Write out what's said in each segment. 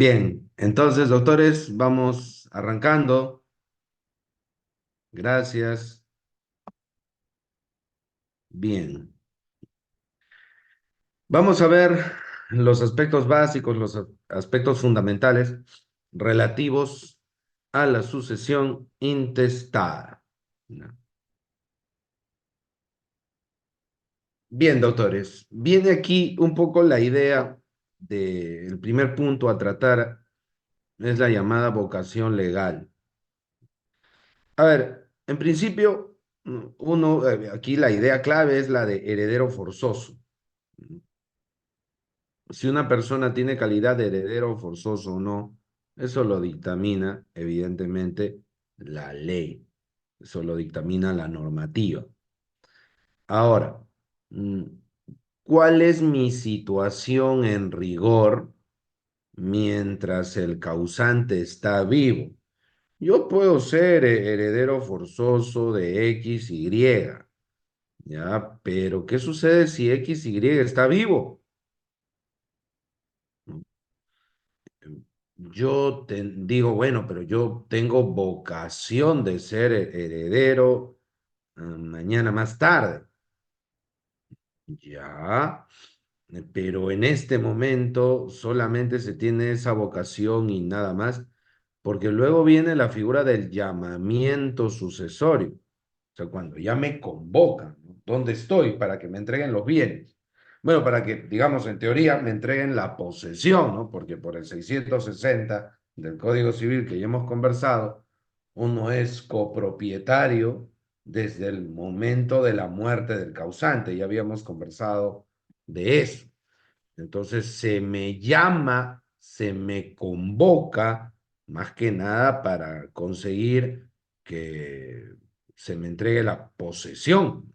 Bien, entonces, doctores, vamos arrancando. Gracias. Bien. Vamos a ver los aspectos básicos, los aspectos fundamentales relativos a la sucesión intestada. ¿No? Bien, doctores, viene aquí un poco la idea del primer punto a tratar, es la llamada vocación legal. A ver, en principio, aquí la idea clave es la de heredero forzoso. Si una persona tiene calidad de heredero forzoso o no, eso lo dictamina, evidentemente, la ley. Eso lo dictamina la normativa. Ahora, mm, ¿cuál es mi situación en rigor mientras el causante está vivo? Yo puedo ser heredero forzoso de X, Y, ¿ya? Pero ¿qué sucede si X, Y está vivo? Digo, bueno, pero yo tengo vocación de ser heredero mañana más tarde. Ya, pero en este momento solamente se tiene esa vocación y nada más, porque luego viene la figura del llamamiento sucesorio. O sea, cuando ya me convocan, ¿no? ¿Dónde estoy? Para que me entreguen los bienes. Bueno, para que, digamos, en teoría me entreguen la posesión, ¿no? Porque por el 660 del Código Civil que ya hemos conversado, uno es copropietario desde el momento de la muerte del causante. Ya habíamos conversado de eso. Entonces se me llama, se me convoca, más que nada para conseguir que se me entregue la posesión,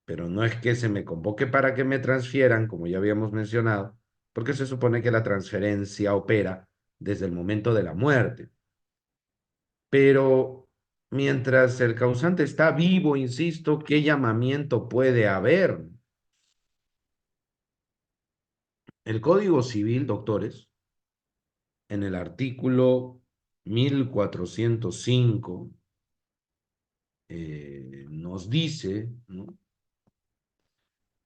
pero no es que se me convoque para que me transfieran, como ya habíamos mencionado, porque se supone que la transferencia opera desde el momento de la muerte. Pero mientras el causante está vivo, insisto, ¿qué llamamiento puede haber? El Código Civil, doctores, en el artículo 1405, nos dice, ¿no?,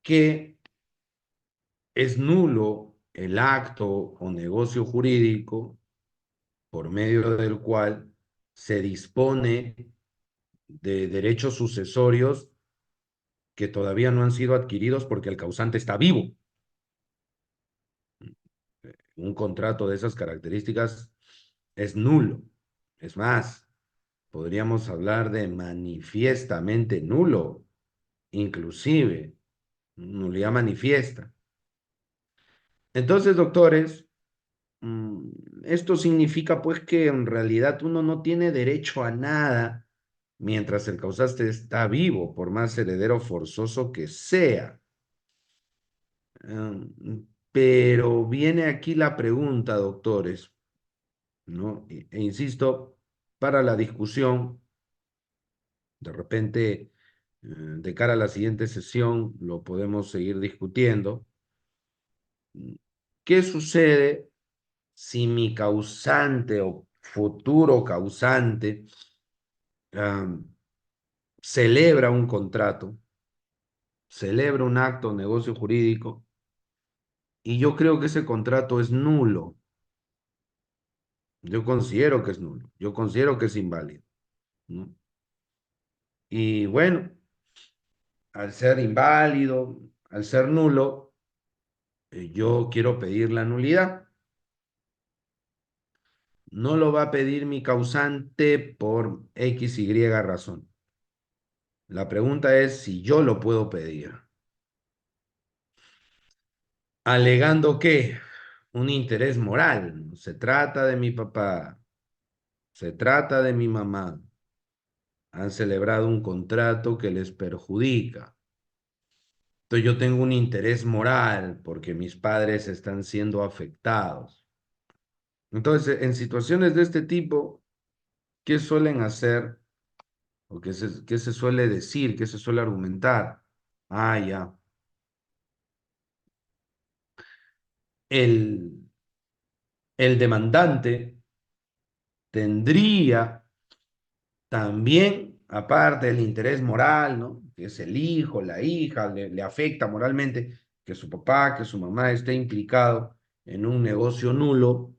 que es nulo el acto o negocio jurídico por medio del cual se dispone de derechos sucesorios que todavía no han sido adquiridos porque el causante está vivo. Un contrato de esas características es nulo. Es más, podríamos hablar de manifiestamente nulo, inclusive, nulidad manifiesta. Entonces, doctores, esto significa pues que en realidad uno no tiene derecho a nada mientras el causante está vivo, por más heredero forzoso que sea. Pero viene aquí la pregunta, doctores, ¿no? E insisto, para la discusión, de repente, de cara a la siguiente sesión, lo podemos seguir discutiendo. ¿Qué sucede si mi causante o futuro causante am, celebra un contrato, celebra un acto, negocio jurídico, y yo creo que ese contrato es nulo? Yo considero que es nulo, yo considero que es inválido, ¿no? Y bueno, al ser inválido, al ser nulo, yo quiero pedir la nulidad. No lo va a pedir mi causante por X, Y razón. La pregunta es si yo lo puedo pedir. Alegando que un interés moral, ¿no? Se trata de mi papá, se trata de mi mamá, han celebrado un contrato que les perjudica. Entonces yo tengo un interés moral porque mis padres están siendo afectados. Entonces, en situaciones de este tipo, ¿qué suelen hacer o qué se suele decir, qué se suele argumentar? Ah, ya. El, El demandante tendría también, aparte del interés moral, ¿no? Que es el hijo, la hija, le afecta moralmente que su papá, que su mamá esté implicado en un negocio nulo,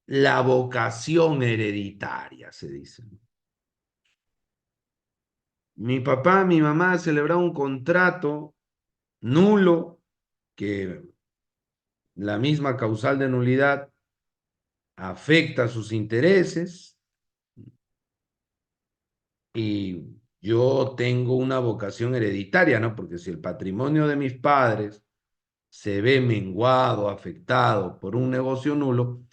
la vocación hereditaria, se dice. Mi papá, mi mamá celebraron un contrato nulo que la misma causal de nulidad afecta sus intereses y yo tengo una vocación hereditaria, ¿no? Porque si el patrimonio de mis padres se ve menguado, afectado por un negocio nulo,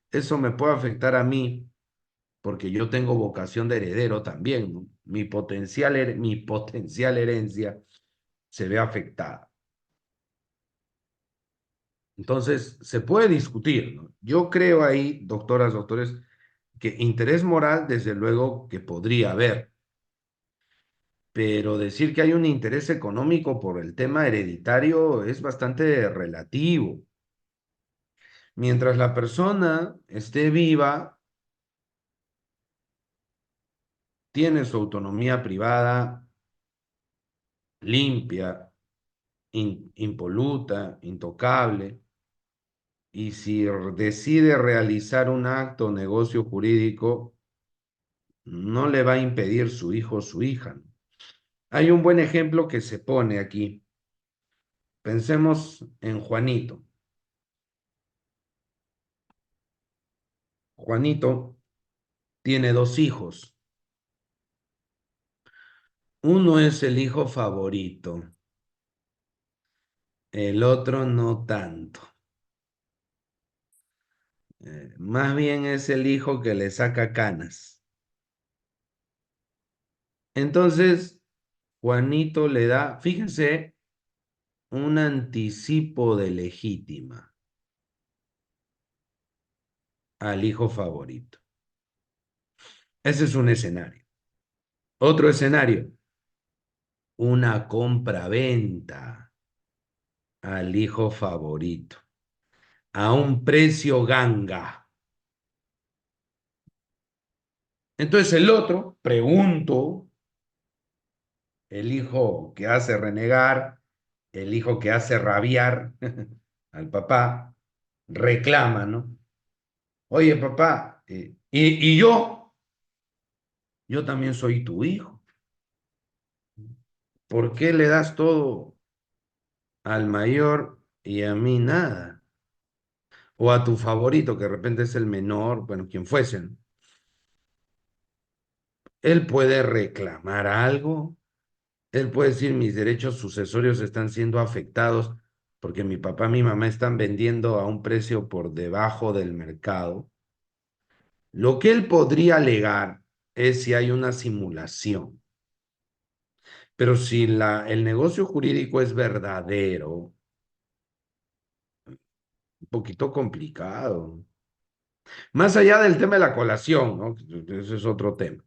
eso me puede afectar a mí porque yo tengo vocación de heredero también, ¿no? Mi potencial herencia se ve afectada. Entonces, se puede discutir, ¿no? Yo creo ahí, doctoras, doctores, que interés moral, desde luego que podría haber, pero decir que hay un interés económico por el tema hereditario es bastante relativo. Mientras la persona esté viva, tiene su autonomía privada limpia, impoluta, intocable, y si decide realizar un acto o negocio jurídico, no le va a impedir su hijo o su hija. Hay un buen ejemplo que se pone aquí. Pensemos en Juanito. Juanito tiene dos hijos. Uno es el hijo favorito, el otro no tanto. Más bien es el hijo que le saca canas. Entonces, Juanito le da, fíjense, un anticipo de legítima al hijo favorito. Ese es un escenario. Otro escenario, una compra-venta al hijo favorito a un precio ganga. Entonces el otro, pregunto, el hijo que hace renegar, el hijo que hace rabiar al papá, reclama, ¿no? Oye, papá, y yo también soy tu hijo. ¿Por qué le das todo al mayor y a mí nada? O a tu favorito, que de repente es el menor, bueno, quien fuese, ¿no? Él puede reclamar algo, él puede decir mis derechos sucesorios están siendo afectados porque mi papá y mi mamá están vendiendo a un precio por debajo del mercado. Lo que él podría alegar es si hay una simulación, pero si el negocio jurídico es verdadero, un poquito complicado. Más allá del tema de la colación, ¿no? Ese es otro tema.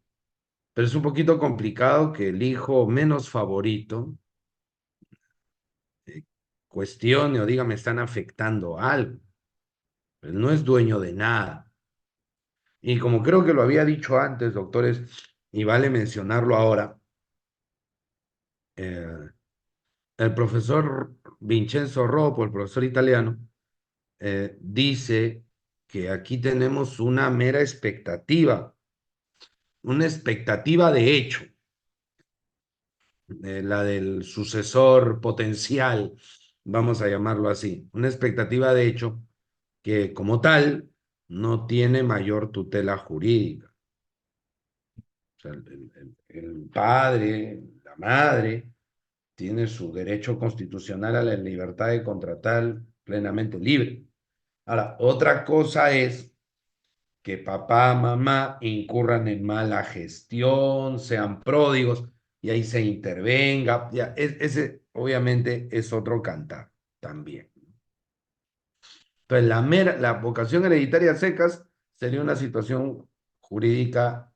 Pero es un poquito complicado que el hijo menos favorito eh, cuestione o diga me están afectando algo. Pues no es dueño de nada. Y como creo que lo había dicho antes, doctores, y vale mencionarlo ahora, eh, el profesor Vincenzo Ropo, el profesor italiano, dice que aquí tenemos una mera expectativa, una expectativa de hecho, la del sucesor potencial, vamos a llamarlo así, una expectativa de hecho que como tal no tiene mayor tutela jurídica. O sea, el padre, la madre, tiene su derecho constitucional a la libertad de contratar plenamente libre. Ahora, otra cosa es que papá, mamá incurran en mala gestión, sean pródigos y ahí se intervenga. Ya, ese obviamente es otro cantar también. Entonces, la vocación hereditaria secas sería una situación jurídica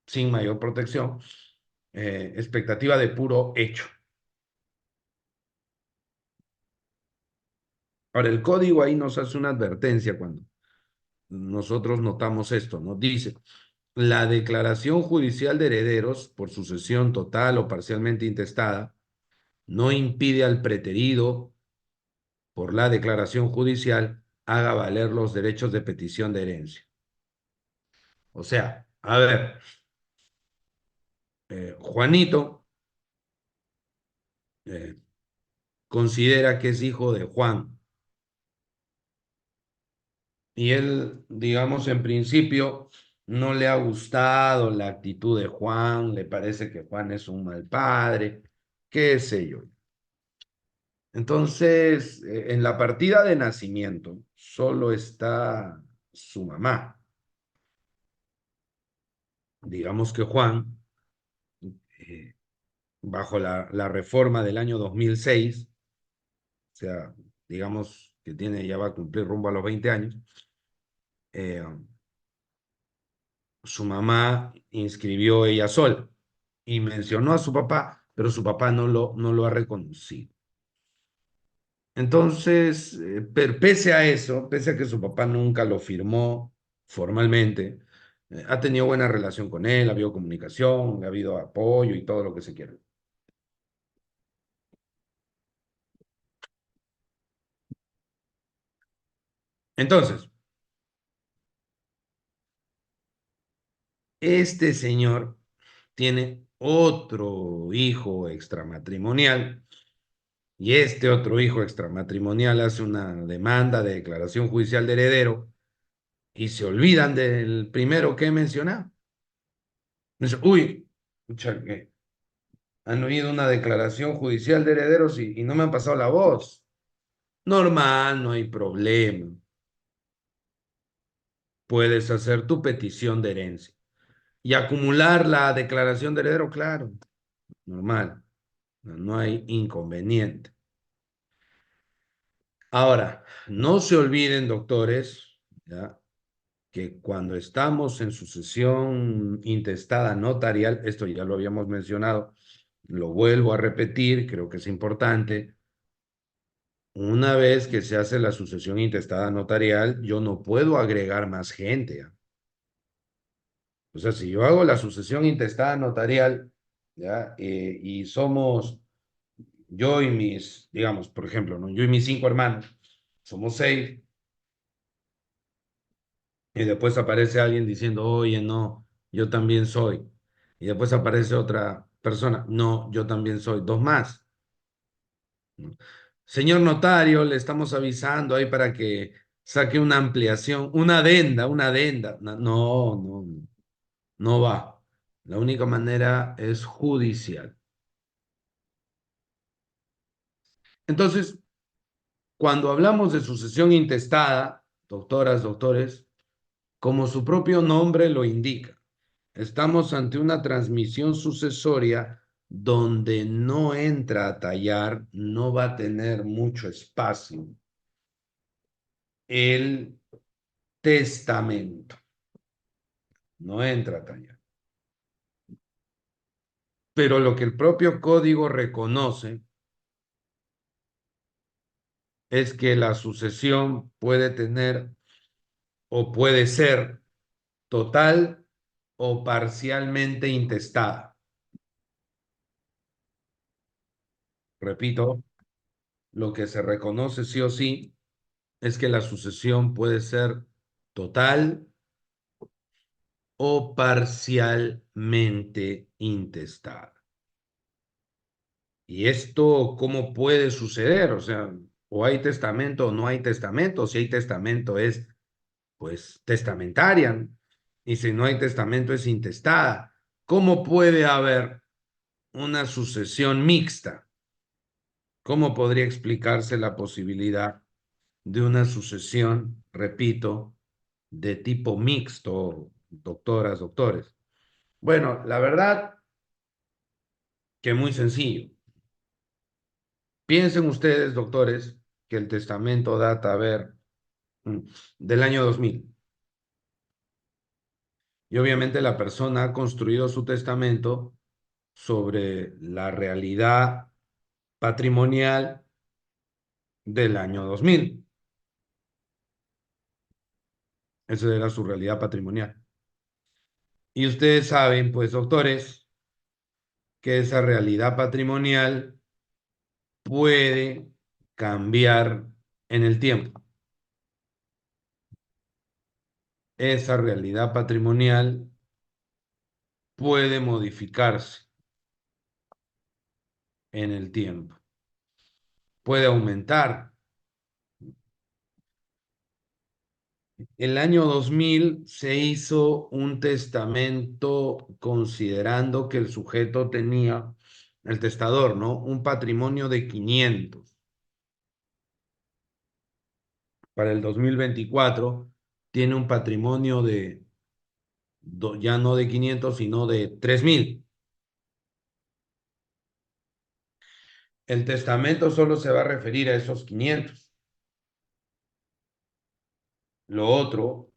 sin mayor protección, expectativa de puro hecho. Ahora, el código ahí nos hace una advertencia cuando nosotros notamos esto, ¿no? Dice, la declaración judicial de herederos por sucesión total o parcialmente intestada no impide al preterido por la declaración judicial haga valer los derechos de petición de herencia. O sea, a ver, Juanito eh, considera que es hijo de Juan y él, digamos, en principio no le ha gustado la actitud de Juan, le parece que Juan es un mal padre, qué sé yo. Entonces, en la partida de nacimiento solo está su mamá. Digamos que Juan, eh, bajo la reforma del año 2006, o sea, digamos que tiene, ya va a cumplir rumbo a los 20 años, eh, su mamá inscribió ella sola y mencionó a su papá, pero su papá no lo ha reconocido. Entonces, pese a eso, pese a que su papá nunca lo firmó formalmente, ha tenido buena relación con él, ha habido comunicación, ha habido apoyo y todo lo que se quiera. Entonces, este señor tiene otro hijo extramatrimonial y este otro hijo extramatrimonial hace una demanda de declaración judicial de heredero y se olvidan del primero que he mencionado. Dice, uy, pucha, que han oído una declaración judicial de herederos y no me han pasado la voz. Normal, no hay problema. Puedes hacer tu petición de herencia y acumular la declaración de heredero, claro, normal, no hay inconveniente. Ahora, no se olviden, doctores, ¿ya? Que cuando estamos en sucesión intestada notarial, esto ya lo habíamos mencionado, lo vuelvo a repetir, creo que es importante. Una vez que se hace la sucesión intestada notarial, yo no puedo agregar más gente, ¿ya? O sea, si yo hago la sucesión intestada notarial, ¿ya? Y somos yo y mis, digamos, por ejemplo, ¿no? Yo y mis 5 hermanos, somos 6, y después aparece alguien diciendo, oye, no, yo también soy. Y después aparece otra persona, no, yo también soy, dos más, ¿no? Señor notario, le estamos avisando ahí para que saque una ampliación, una adenda. No, no, no va. La única manera es judicial. Entonces, cuando hablamos de sucesión intestada, doctoras, doctores, como su propio nombre lo indica, estamos ante una transmisión sucesoria donde no entra a tallar, no va a tener mucho espacio el testamento, no entra a tallar. Pero lo que el propio código reconoce es que la sucesión puede tener o puede ser total o parcialmente intestada. Repito, lo que se reconoce sí o sí es que la sucesión puede ser total o parcialmente intestada. ¿Y esto cómo puede suceder? O sea, o hay testamento o no hay testamento. Si hay testamento es, pues, testamentaria. Y si no hay testamento es intestada. ¿Cómo puede haber una sucesión mixta? ¿Cómo podría explicarse la posibilidad de una sucesión, repito, de tipo mixto, doctoras, doctores? Bueno, la verdad que muy sencillo. Piensen ustedes, doctores, que el testamento data, a ver, mm, del año 2000. Y obviamente la persona ha construido su testamento sobre la realidad patrimonial del año 2000. Esa era su realidad patrimonial. Y ustedes saben, pues, doctores, que esa realidad patrimonial puede cambiar en el tiempo. Esa realidad patrimonial puede modificarse en el tiempo, puede aumentar. El año 2000 se hizo un testamento considerando que el sujeto tenía, el testador, ¿no? Un patrimonio de 500. Para el 2024 tiene un patrimonio de, ya no de 500, sino de 3000. El testamento solo se va a referir a esos 500. Lo otro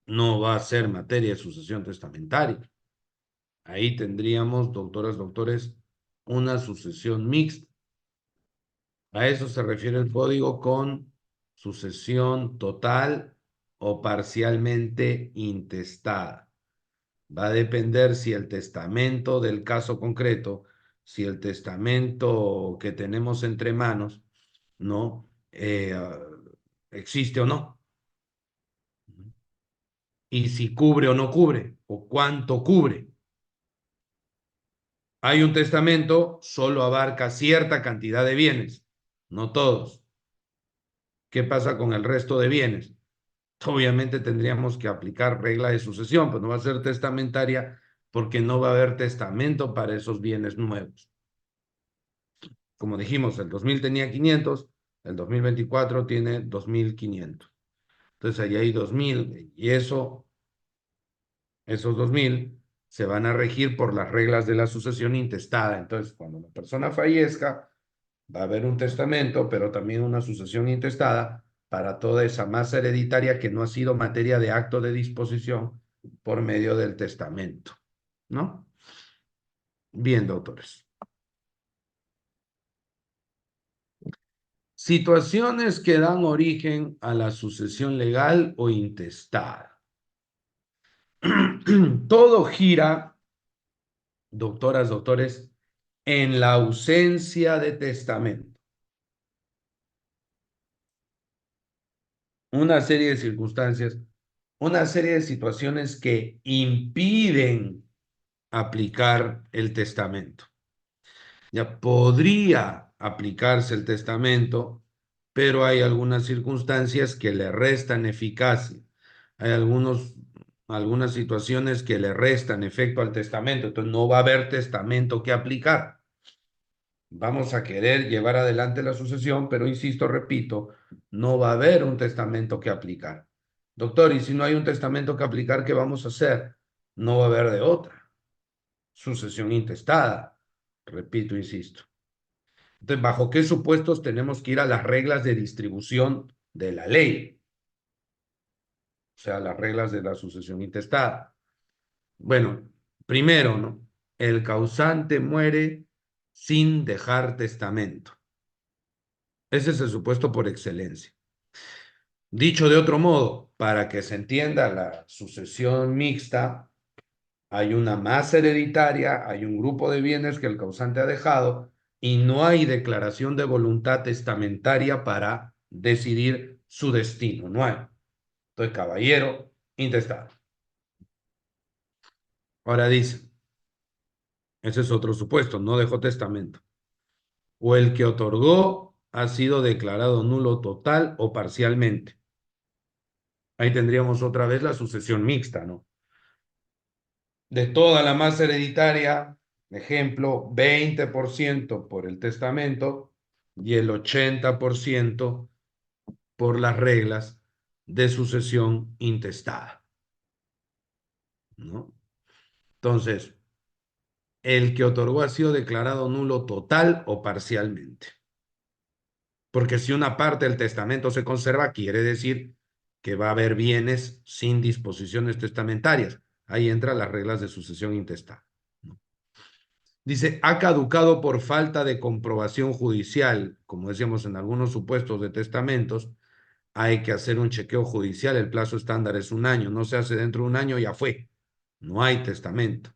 no va a ser materia de sucesión testamentaria. Ahí tendríamos, doctoras, doctores, una sucesión mixta. A eso se refiere el código con sucesión total o parcialmente intestada. Va a depender si el testamento del caso concreto, si el testamento que tenemos entre manos, ¿no? Existe o no. Y si cubre o no cubre, o cuánto cubre. Hay un testamento, solo abarca cierta cantidad de bienes, no todos. ¿Qué pasa con el resto de bienes? Obviamente tendríamos que aplicar regla de sucesión, pues no va a ser testamentaria porque no va a haber testamento para esos bienes nuevos. Como dijimos, el 2000 tenía 500, el 2024 tiene 2500. Entonces ahí hay 2000 y esos 2000 se van a regir por las reglas de la sucesión intestada. Entonces, cuando la persona fallezca, va a haber un testamento, pero también una sucesión intestada para toda esa masa hereditaria que no ha sido materia de acto de disposición por medio del testamento, ¿no? Bien, doctores. Situaciones que dan origen a la sucesión legal o intestada. Todo gira, doctoras, doctores, en la ausencia de testamento. Una serie de circunstancias, una serie de situaciones que impiden aplicar el testamento. Ya podría aplicarse el testamento, pero hay algunas circunstancias que le restan eficacia. Hay algunas situaciones que le restan efecto al testamento, entonces no va a haber testamento que aplicar. Vamos a querer llevar adelante la sucesión, pero insisto, repito, no va a haber un testamento que aplicar. Doctor, y si no hay un testamento que aplicar, ¿qué vamos a hacer? No va a haber de otra. Sucesión intestada. Repito, insisto. Entonces, ¿bajo qué supuestos tenemos que ir a las reglas de distribución de la ley? O sea, las reglas de la sucesión intestada. Bueno, primero, ¿no? El causante muere sin dejar testamento. Ese es el supuesto por excelencia. Dicho de otro modo, para que se entienda la sucesión mixta, hay una masa hereditaria, hay un grupo de bienes que el causante ha dejado y no hay declaración de voluntad testamentaria para decidir su destino. No hay. Entonces, caballero, intestado. Ahora dice, ese es otro supuesto, no dejó testamento. O el que otorgó ha sido declarado nulo total o parcialmente. Ahí tendríamos otra vez la sucesión mixta, ¿no? De toda la masa hereditaria, ejemplo, 20% por el testamento y el 80% por las reglas de sucesión intestada, ¿no? Entonces, el que otorgó ha sido declarado nulo total o parcialmente. Porque si una parte del testamento se conserva, quiere decir que va a haber bienes sin disposiciones testamentarias. Ahí entran las reglas de sucesión intestada, ¿no? Dice, ha caducado por falta de comprobación judicial. Como decíamos, en algunos supuestos de testamentos, hay que hacer un chequeo judicial. El plazo estándar es un año. No se hace dentro de un año, ya fue. No hay testamento.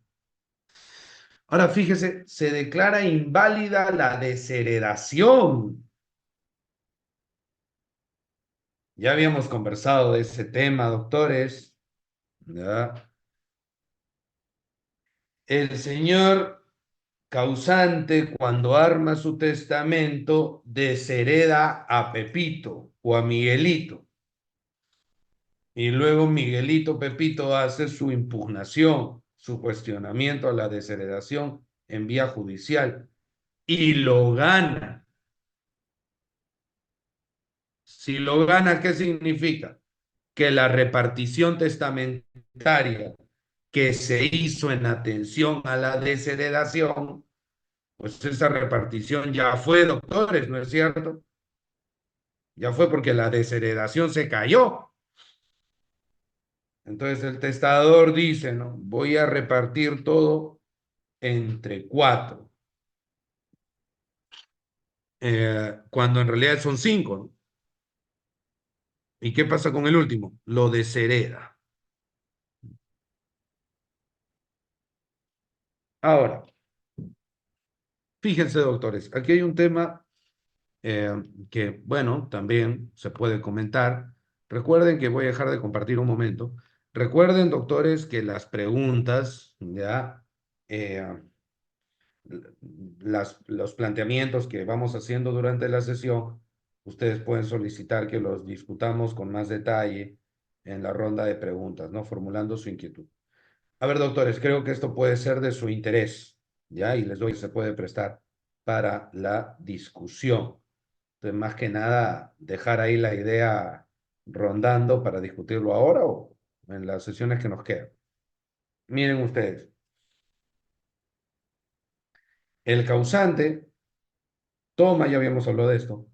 Ahora, fíjese, se declara inválida la desheredación. Ya habíamos conversado de ese tema, doctores. ¿Ya? El señor causante, cuando arma su testamento, deshereda a Pepito o a Miguelito. Y luego Miguelito Pepito hace su impugnación, su cuestionamiento a la desheredación en vía judicial y lo gana. Si lo gana, ¿qué significa? Que la repartición testamentaria que se hizo en atención a la desheredación, pues esa repartición ya fue, doctores, ¿no es cierto? Ya fue porque la desheredación se cayó. Entonces el testador dice, ¿no? Voy a repartir todo entre cuatro, cuando en realidad son cinco, ¿no? ¿Y qué pasa con el último? Lo deshereda. Ahora, fíjense, doctores, aquí hay un tema que, bueno, también se puede comentar. Recuerden que voy a dejar de compartir un momento. Recuerden, doctores, que las preguntas, ya, eh, los planteamientos que vamos haciendo durante la sesión, ustedes pueden solicitar que los discutamos con más detalle en la ronda de preguntas, ¿no? Formulando su inquietud. A ver, doctores, creo que esto puede ser de su interés, ¿ya? Y les doy, se puede prestar para la discusión. Entonces, más que nada, dejar ahí la idea rondando para discutirlo ahora o en las sesiones que nos quedan. Miren ustedes, el causante toma, ya habíamos hablado de esto,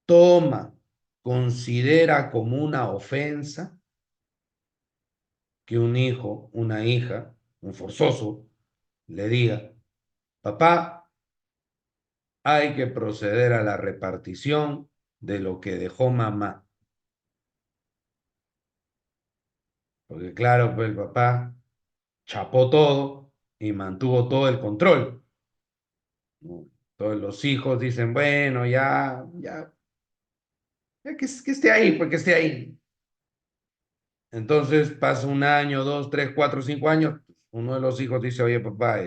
toma, considera como una ofensa que un hijo, una hija, un forzoso, le diga, papá, hay que proceder a la repartición de lo que dejó mamá. Porque claro, pues el papá chapó todo y mantuvo todo el control, ¿no? Todos los hijos dicen, bueno, ya que esté ahí, pues que esté ahí. Entonces pasa un año, dos, tres, cuatro, 5 años. Uno de los hijos dice, oye, papá,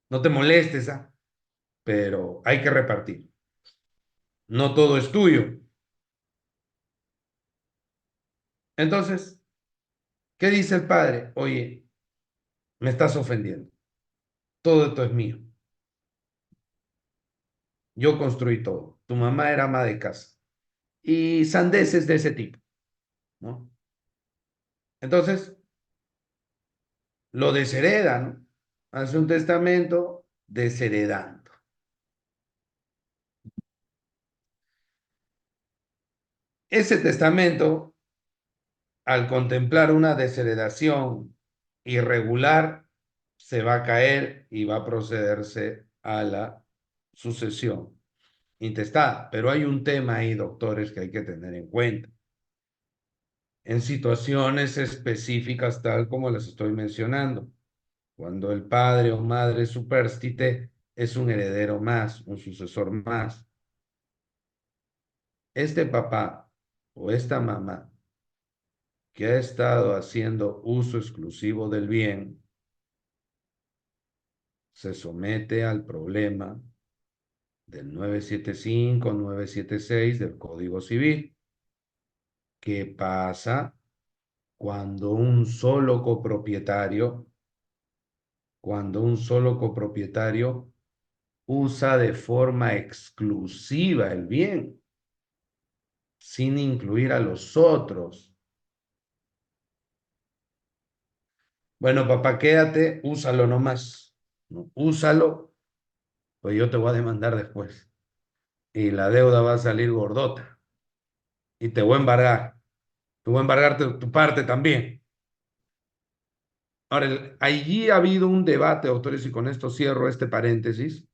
no te molestes, ¿ah? Pero hay que repartir. No todo es tuyo. Entonces, ¿qué dice el padre? Oye, me estás ofendiendo. Todo esto es mío. Yo construí todo. Tu mamá era ama de casa. Y sandeces de ese tipo, ¿no? Entonces, lo deshereda, ¿no? Hace un testamento desheredando. Ese testamento, al contemplar una desheredación irregular, se va a caer y va a procederse a la sucesión intestada. Pero hay un tema ahí, doctores, que hay que tener en cuenta. En situaciones específicas, tal como les estoy mencionando, cuando el padre o madre supérstite es un heredero más, un sucesor más. Este papá o esta mamá que ha estado haciendo uso exclusivo del bien se somete al problema del 975, 976 del Código Civil. ¿Qué pasa cuando un solo copropietario usa de forma exclusiva el bien, sin incluir a los otros? Bueno, papá, quédate, úsalo nomás, ¿no? Úsalo, pues yo te voy a demandar después. Y la deuda va a salir gordota. Y te voy a embargar. Te voy a embargar tu parte también. Ahora, allí ha habido un debate, autores, y con esto cierro este paréntesis,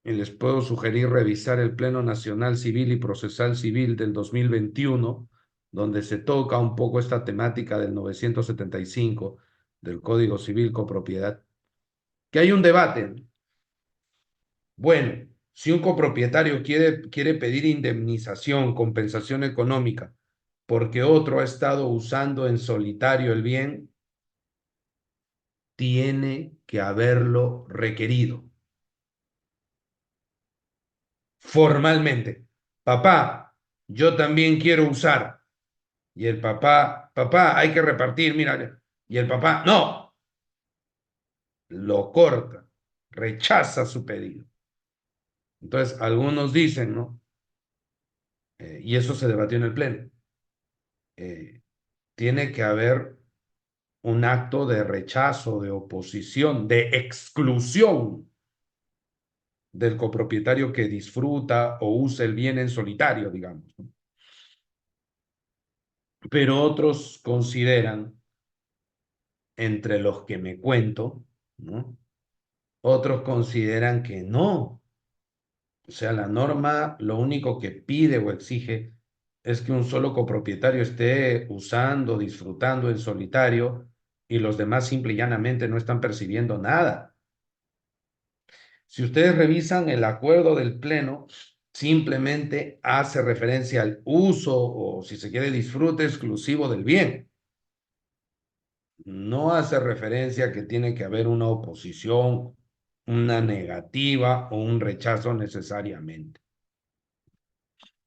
y les puedo sugerir revisar el Pleno Nacional Civil y Procesal Civil del 2021, donde se toca un poco esta temática del 975 del Código Civil Copropiedad, que hay un debate. Bueno, si un copropietario quiere pedir indemnización, compensación económica, porque otro ha estado usando en solitario el bien, tiene que haberlo requerido formalmente. Papá, yo también quiero usar. Y el papá, hay que repartir, mira. Y el papá, no, lo corta, rechaza su pedido. Entonces, algunos dicen, ¿no? Y eso se debatió en el Pleno. eh, Tiene que haber un acto de rechazo, de oposición, de exclusión del copropietario que disfruta o usa el bien en solitario, digamos, ¿no? Pero otros consideran, entre los que me cuento, ¿no? Otros consideran que no. O sea, la norma lo único que pide o exige es que un solo copropietario esté usando, disfrutando en solitario y los demás simple y llanamente no están percibiendo nada. Si ustedes revisan el acuerdo del Pleno, simplemente hace referencia al uso o, si se quiere, disfrute exclusivo del bien. No hace referencia a que tiene que haber una oposición, una negativa o un rechazo necesariamente.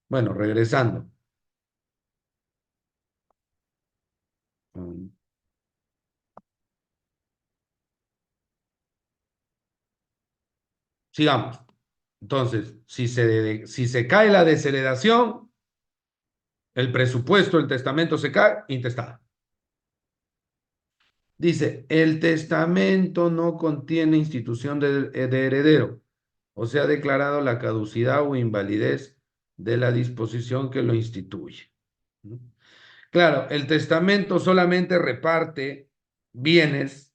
Bueno, regresando. Mm, Sigamos. Entonces, si se cae la desheredación, el presupuesto, el testamento se cae, intestado. Dice, el testamento no contiene institución de heredero, o sea, ha declarado la caducidad o invalidez de la disposición que lo instituye. ¿No? Claro, el testamento solamente reparte bienes,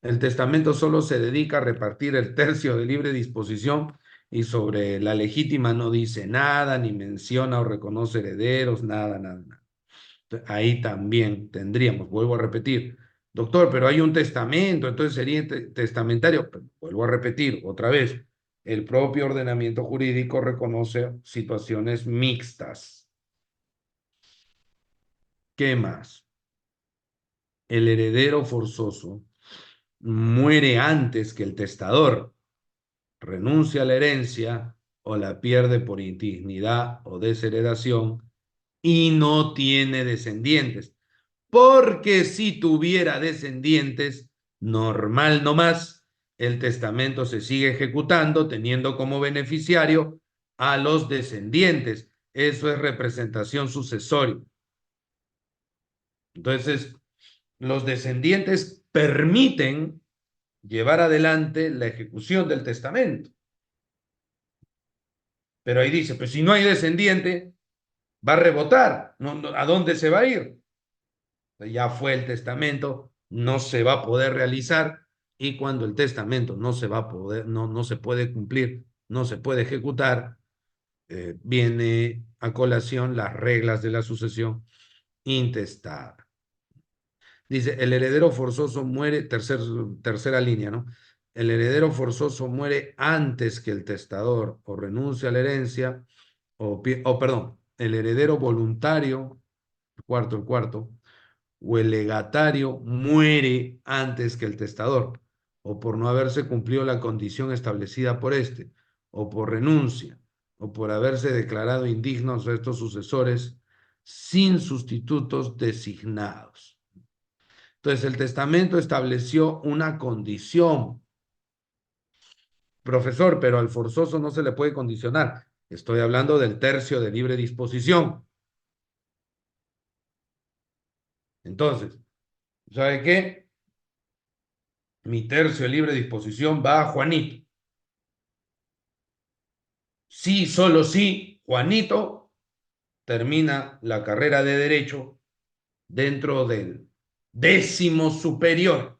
el testamento solo se dedica a repartir el tercio de libre disposición y sobre la legítima no dice nada, ni menciona o reconoce herederos, nada, nada, nada. Ahí también tendríamos, vuelvo a repetir, doctor, pero hay un testamento, entonces sería testamentario. Vuelvo a repetir otra vez, el propio ordenamiento jurídico reconoce situaciones mixtas. ¿Qué más? El heredero forzoso muere antes que el testador, renuncia a la herencia o la pierde por indignidad o desheredación y no tiene descendientes. Porque si tuviera descendientes, normal nomás, el testamento se sigue ejecutando teniendo como beneficiario a los descendientes. Eso es representación sucesoria. Entonces, los descendientes permiten llevar adelante la ejecución del testamento. Pero ahí dice, pues si no hay descendiente, va a rebotar. ¿A dónde se va a ir? Ya fue el testamento, no se va a poder realizar y cuando el testamento no se va a poder, no se puede cumplir, no se puede ejecutar, viene a colación las reglas de la sucesión intestada. Dice, el heredero forzoso muere, tercera línea, ¿no? El heredero forzoso muere antes que el testador o renuncia a la herencia, o perdón, el heredero voluntario, el cuarto, o el legatario muere antes que el testador, o por no haberse cumplido la condición establecida por éste, o por renuncia, o por haberse declarado indignos a estos sucesores sin sustitutos designados. Entonces, el testamento estableció una condición. Profesor, pero al forzoso no se le puede condicionar. Estoy hablando del tercio de libre disposición. Entonces, ¿sabe qué? Mi tercio de libre disposición va a Juanito. Sí, solo sí, Juanito termina la carrera de Derecho dentro Décimo superior.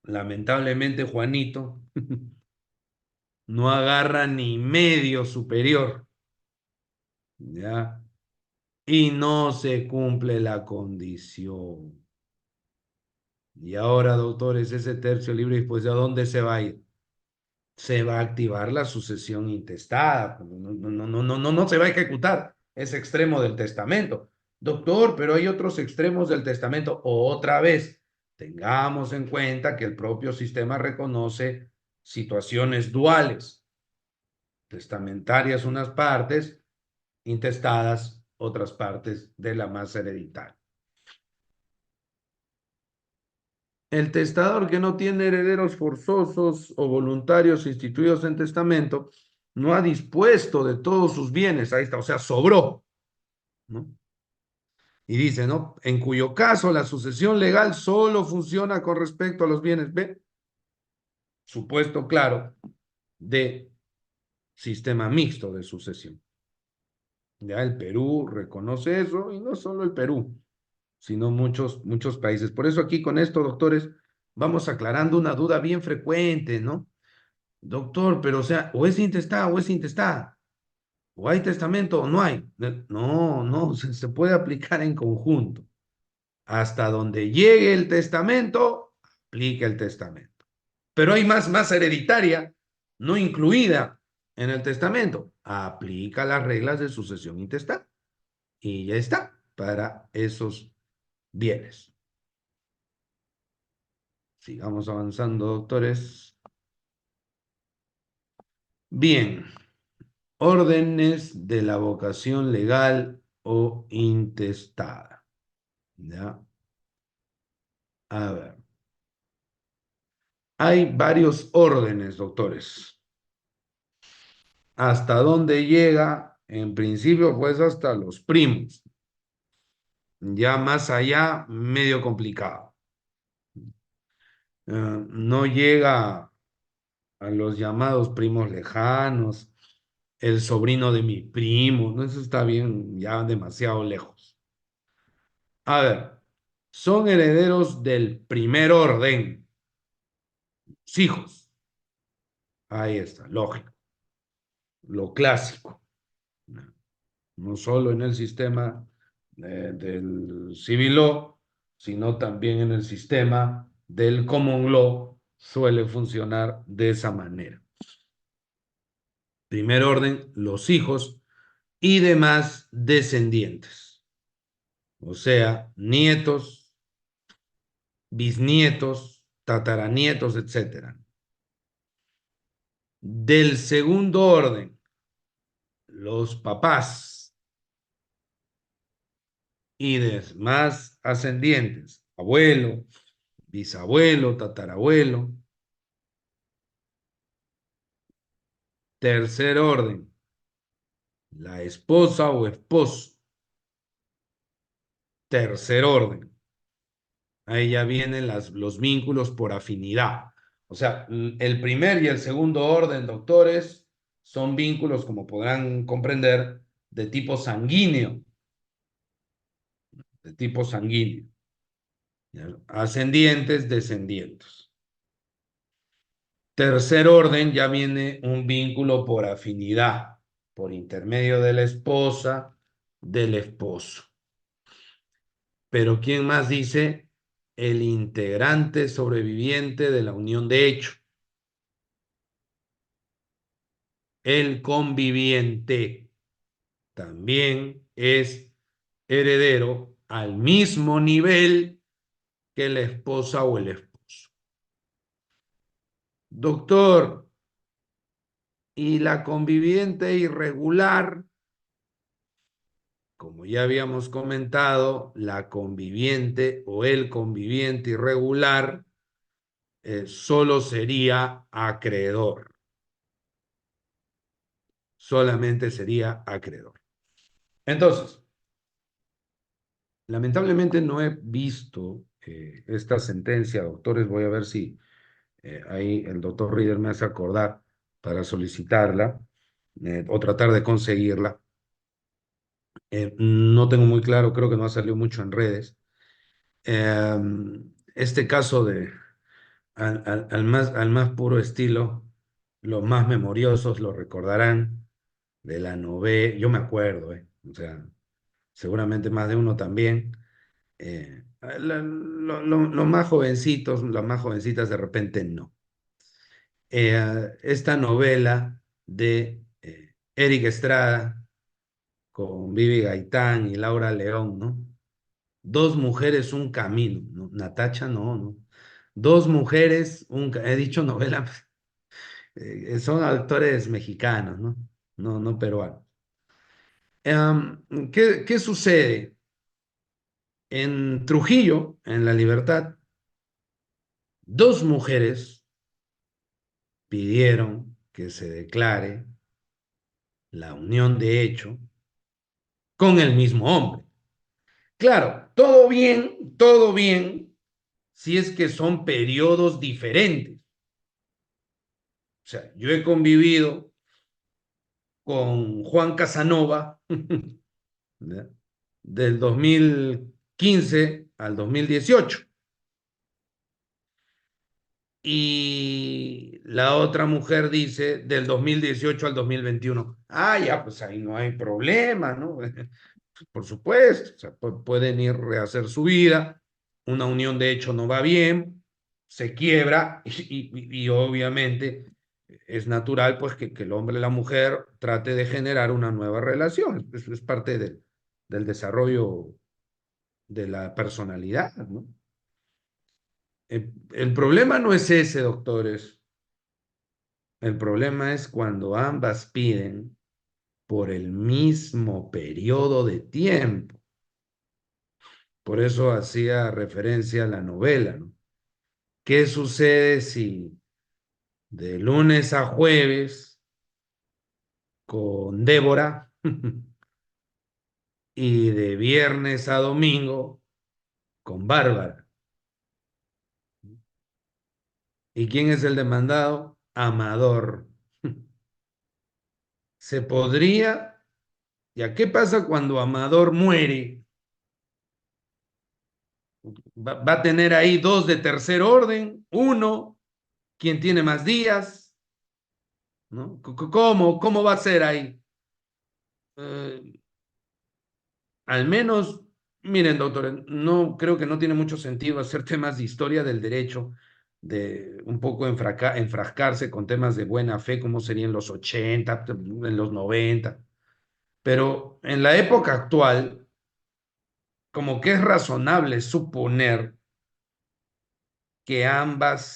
Lamentablemente, Juanito no agarra ni medio superior, ¿ya? Y no se cumple la condición. Y ahora, doctores, ese tercio libre disposición, ¿a dónde se va a ir? Se va a activar la sucesión intestada. No se va a ejecutar ese extremo del testamento. Doctor, pero hay otros extremos del testamento. Otra vez, tengamos en cuenta que el propio sistema reconoce situaciones duales, testamentarias unas partes, intestadas otras partes de la masa hereditaria. El testador que no tiene herederos forzosos o voluntarios instituidos en testamento no ha dispuesto de todos sus bienes, ahí está, o sea, sobró, ¿no? Y dice, ¿no? En cuyo caso la sucesión legal solo funciona con respecto a los bienes. ¿Ve? Supuesto claro de sistema mixto de sucesión. Ya el Perú reconoce eso y no solo el Perú, sino muchos países. Por eso aquí con esto, doctores, vamos aclarando una duda bien frecuente, ¿no? Doctor, pero o sea, o es intestada o es intestada, o hay testamento o no hay. No, se puede aplicar en conjunto. Hasta donde llegue el testamento, aplica el testamento. Pero hay más hereditaria, no incluida en el testamento, aplica las reglas de sucesión intestada. Y ya está, para esos bienes. Sigamos avanzando, doctores. Bien, órdenes de la vocación legal o intestada. ¿Ya? A ver. Hay varios órdenes, doctores. ¿Hasta dónde llega? En principio, pues hasta los primos. Ya más allá, medio complicado. No llega a los llamados primos lejanos, el sobrino de mi primo, ¿no? Eso está bien, ya demasiado lejos. A ver, son herederos del primer orden, los hijos. Ahí está, lógico, lo clásico. No solo en el sistema del civil law, sino también en el sistema del common law, suele funcionar de esa manera. Primer orden, los hijos y demás descendientes, o sea, nietos, bisnietos, tataranietos, etcétera. Del segundo orden, los papás y demás ascendientes, abuelo, bisabuelo, tatarabuelo. Tercer orden, la esposa o esposo. Tercer orden, ahí ya vienen los vínculos por afinidad. O sea, el primer y el segundo orden, doctores, son vínculos, como podrán comprender, de tipo sanguíneo, de tipo sanguíneo. Ascendientes, descendientes. Tercer orden ya viene un vínculo por afinidad, por intermedio de la esposa, del esposo. Pero ¿quién más dice? El integrante sobreviviente de la unión de hecho. El conviviente también es heredero al mismo nivel que la esposa o el esposo. Doctor, ¿y la conviviente irregular? Como ya habíamos comentado, la conviviente o el conviviente irregular solo sería acreedor. Solamente sería acreedor. Entonces, lamentablemente no he visto esta sentencia, doctores. Voy a ver si ahí el doctor Reader me hace acordar para solicitarla o tratar de conseguirla. No tengo muy claro, creo que no ha salido mucho en redes. Eh, este caso de al más puro estilo, los más memoriosos lo recordarán de la novela, yo me acuerdo, o sea, seguramente más de uno también. Los más jovencitos, las más jovencitas de repente no. Esta novela de Eric Estrada con Vivi Gaitán y Laura León, ¿no? Dos mujeres, un camino, ¿no? Natacha, no, no. Dos mujeres, he dicho novela, son actores mexicanos, ¿no? No, no peruanos. ¿Qué sucede? En Trujillo, en La Libertad, dos mujeres pidieron que se declare la unión de hecho con el mismo hombre. Claro, todo bien, si es que son periodos diferentes. O sea, yo he convivido con Juan Casanova ¿ya? Del 2015 al 2018 y la otra mujer dice del 2018 al 2021. Ah, ya, pues ahí no hay problema, ¿no? Por supuesto, o sea, pueden ir a rehacer su vida, una unión de hecho no va bien, se quiebra y obviamente es natural pues que el hombre y la mujer trate de generar una nueva relación. Eso es parte del desarrollo de la personalidad, ¿no? El problema no es ese, doctores. El problema es cuando ambas piden por el mismo periodo de tiempo. Por eso hacía referencia a la novela, ¿no? ¿Qué sucede si de lunes a jueves con Débora y de viernes a domingo con Bárbara? ¿Y quién es el demandado? Amador. Se podría, ¿ya qué pasa cuando Amador muere? Va a tener ahí dos de tercer orden, uno, quien tiene más días, ¿no? ¿Cómo va a ser ahí? Eh, Al menos, miren, doctores, no creo que no tiene mucho sentido hacer temas de historia del derecho, de un poco enfrascarse con temas de buena fe, como serían los 80 en los 90, pero en la época actual, como que es razonable suponer que ambas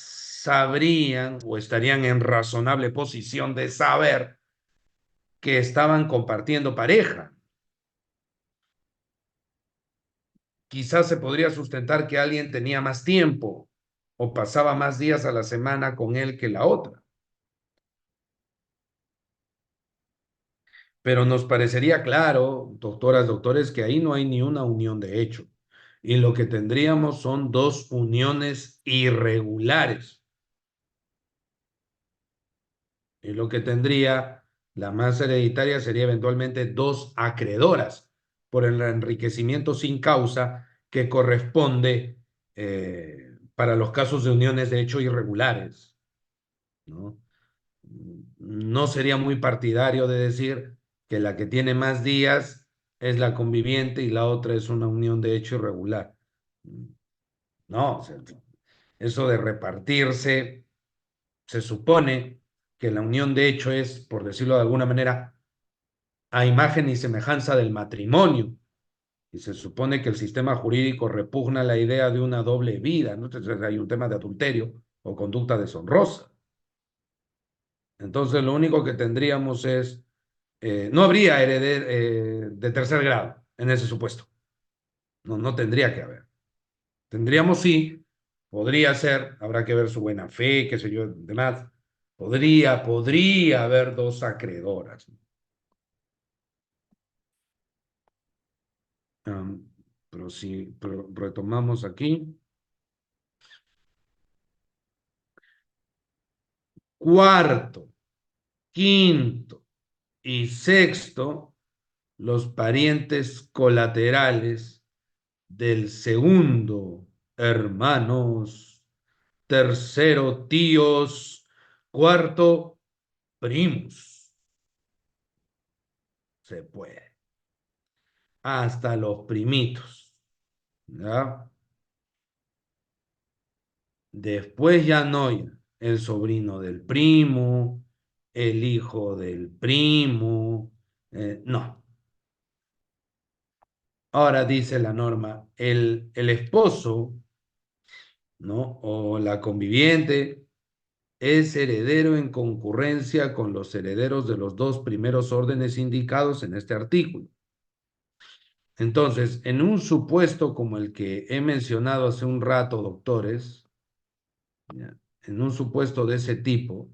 sabrían o estarían en razonable posición de saber que estaban compartiendo pareja. Quizás se podría sustentar que alguien tenía más tiempo o pasaba más días a la semana con él que la otra, pero nos parecería claro, doctoras, doctores, que ahí no hay ni una unión de hecho y lo que tendríamos son dos uniones irregulares. Y lo que tendría la más hereditaria sería eventualmente dos acreedoras por el enriquecimiento sin causa que corresponde para los casos de uniones de hecho irregulares, ¿no? No sería muy partidario de decir que la que tiene más días es la conviviente y la otra es una unión de hecho irregular. No, o sea, eso de repartirse se supone que la unión de hecho es, por decirlo de alguna manera, a imagen y semejanza del matrimonio. Y se supone que el sistema jurídico repugna la idea de una doble vida, ¿no? Entonces hay un tema de adulterio o conducta deshonrosa. Entonces lo único que tendríamos es, no habría de tercer grado en ese supuesto. No, no tendría que haber. Tendríamos sí, podría ser, habrá que ver su buena fe, qué sé yo, demás. Podría haber dos acreedoras. Um, pero si retomamos aquí, cuarto, quinto y sexto los parientes colaterales del segundo, hermanos, tercero, tíos, cuarto, primos. Se puede. Hasta los primitos, ¿ya? Después ya no, ya. El sobrino del primo, el hijo del primo, no. Ahora dice la norma, el esposo, ¿no? O la conviviente es heredero en concurrencia con los herederos de los dos primeros órdenes indicados en este artículo. Entonces, en un supuesto como el que he mencionado hace un rato, doctores, ¿ya? En un supuesto de ese tipo,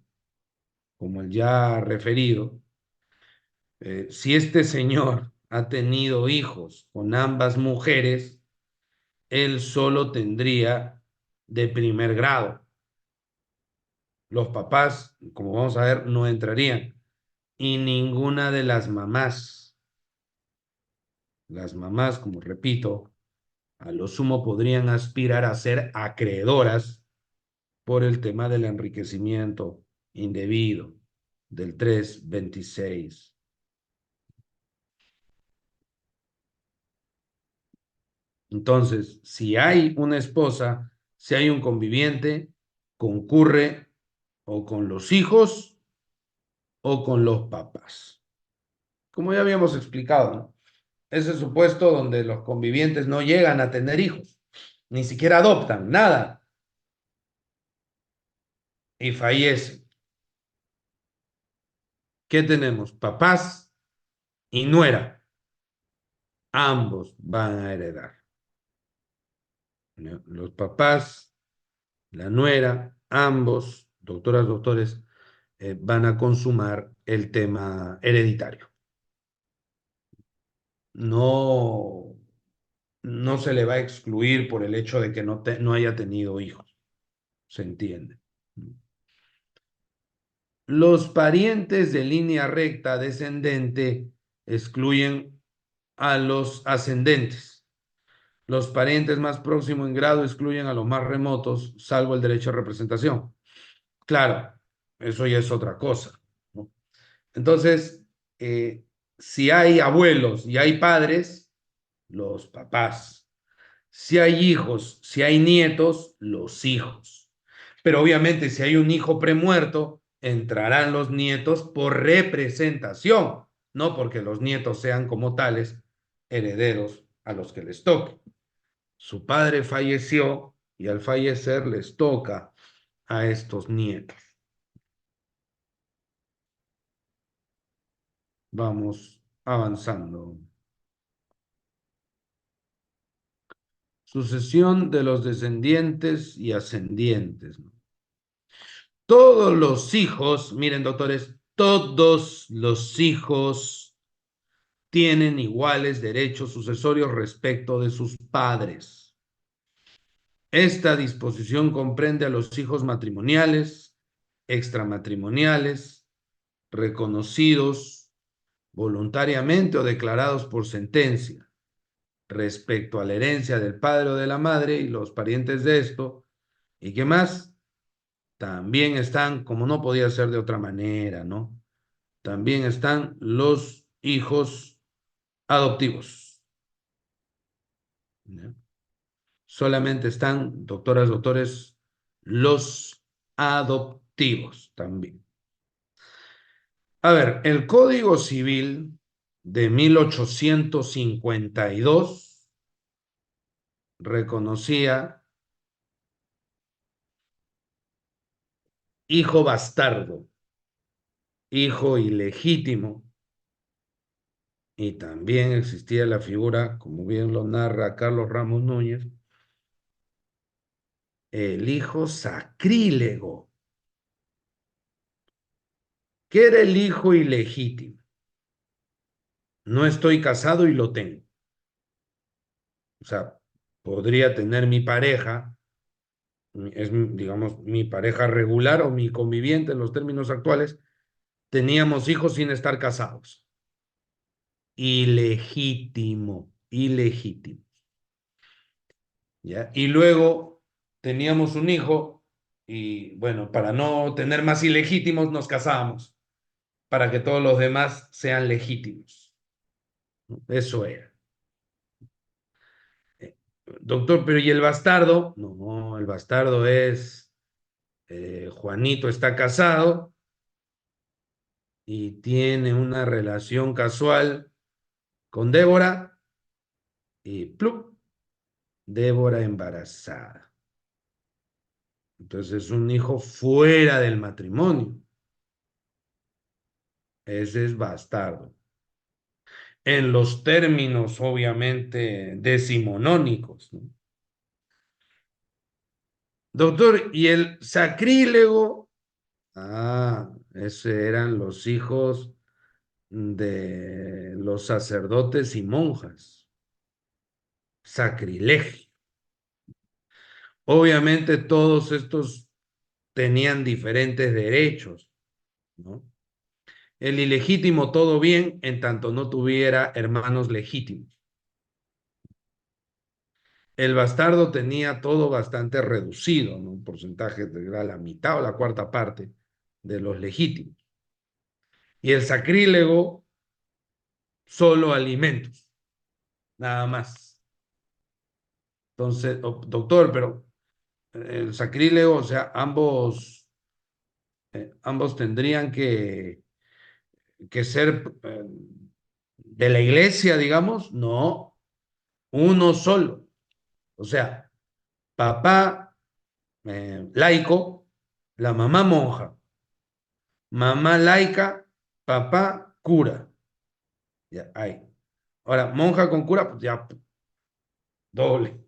como el ya referido, si este señor ha tenido hijos con ambas mujeres, él solo tendría de primer grado. Los papás, como vamos a ver, no entrarían. Y ninguna de las mamás, como repito, a lo sumo podrían aspirar a ser acreedoras por el tema del enriquecimiento indebido del 326. Entonces, si hay una esposa, si hay un conviviente, concurre o con los hijos o con los papás. Como ya habíamos explicado, ¿no? Ese supuesto donde los convivientes no llegan a tener hijos, ni siquiera adoptan, nada, y fallecen. ¿Qué tenemos? Papás y nuera. Ambos van a heredar. ¿No? Los papás, la nuera, ambos, doctoras, doctores, van a consumar el tema hereditario. No, no se le va a excluir por el hecho de que no haya tenido hijos. ¿Se entiende? Los parientes de línea recta descendente excluyen a los ascendentes. Los parientes más próximos en grado excluyen a los más remotos, salvo el derecho a representación. Claro, eso ya es otra cosa, ¿no? Entonces, si hay abuelos y hay padres, los papás. Si hay hijos, si hay nietos, los hijos. Pero obviamente si hay un hijo premuerto, entrarán los nietos por representación, no porque los nietos sean como tales herederos a los que les toque. Su padre falleció y al fallecer les toca a estos nietos. Vamos avanzando. Sucesión de los descendientes y ascendientes, ¿no? Todos los hijos, miren doctores, todos los hijos tienen iguales derechos sucesorios respecto de sus padres. Esta disposición comprende a los hijos matrimoniales, extramatrimoniales, reconocidos voluntariamente o declarados por sentencia, respecto a la herencia del padre o de la madre y los parientes de esto. ¿Y qué más? También están, como no podía ser de otra manera, ¿no? También están los hijos adoptivos, ¿ya? Solamente están, doctoras, doctores, los adoptivos también. A ver, el Código Civil de 1852 reconocía hijo bastardo, hijo ilegítimo, y también existía la figura, como bien lo narra Carlos Ramos Núñez, el hijo sacrílego. ¿Qué era el hijo ilegítimo? No estoy casado y lo tengo. O sea, podría tener mi pareja, es, digamos, mi pareja regular o mi conviviente en los términos actuales, teníamos hijos sin estar casados. ilegítimo, ilegítimo, ¿ya? Y luego teníamos un hijo y bueno, para no tener más ilegítimos nos casábamos, para que todos los demás sean legítimos. Eso era. Eh, Doctor, pero ¿y el bastardo? No, el bastardo es Juanito está casado y tiene una relación casual con Débora y ¡plup! Débora embarazada. Entonces es un hijo fuera del matrimonio. Ese es bastardo. En los términos, obviamente, decimonónicos, ¿no? Doctor, ¿y el sacrílego? Ah, esos eran los hijos de los sacerdotes y monjas. Sacrilegio. Obviamente todos estos tenían diferentes derechos, ¿no? El ilegítimo todo bien en tanto no tuviera hermanos legítimos. El bastardo tenía todo bastante reducido, ¿no? Un porcentaje era la mitad o la cuarta parte de los legítimos. Y el sacrílego, solo alimentos, nada más. Entonces, doctor, pero el sacrílego, o sea, ambos tendrían que ser de la iglesia, digamos. No, uno solo. O sea, papá laico, la mamá monja, mamá laica, papá cura. Ya, ahí. Ahora, monja con cura, pues ya doble.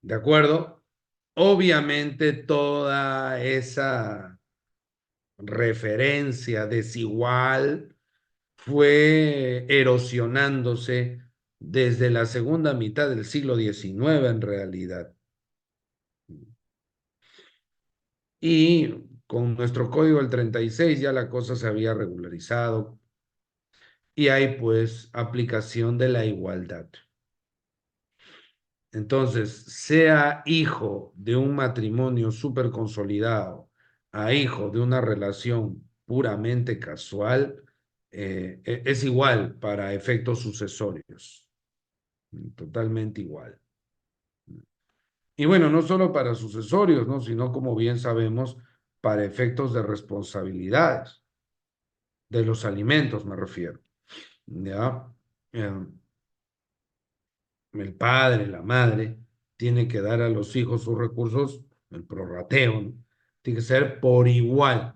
¿De acuerdo? Obviamente toda esa referencia desigual fue erosionándose desde la segunda mitad del siglo XIX en realidad. Y con nuestro código del 36 ya la cosa se había regularizado y hay pues aplicación de la igualdad. Entonces, sea hijo de un matrimonio súper consolidado a hijo de una relación puramente casual, es igual para efectos sucesorios, totalmente igual. Y bueno, no solo para sucesorios, ¿no? Sino como bien sabemos, para efectos de responsabilidades, de los alimentos me refiero, ¿ya? Eh, el padre, la madre, tiene que dar a los hijos sus recursos, el prorrateo, ¿no? Tiene que ser por igual.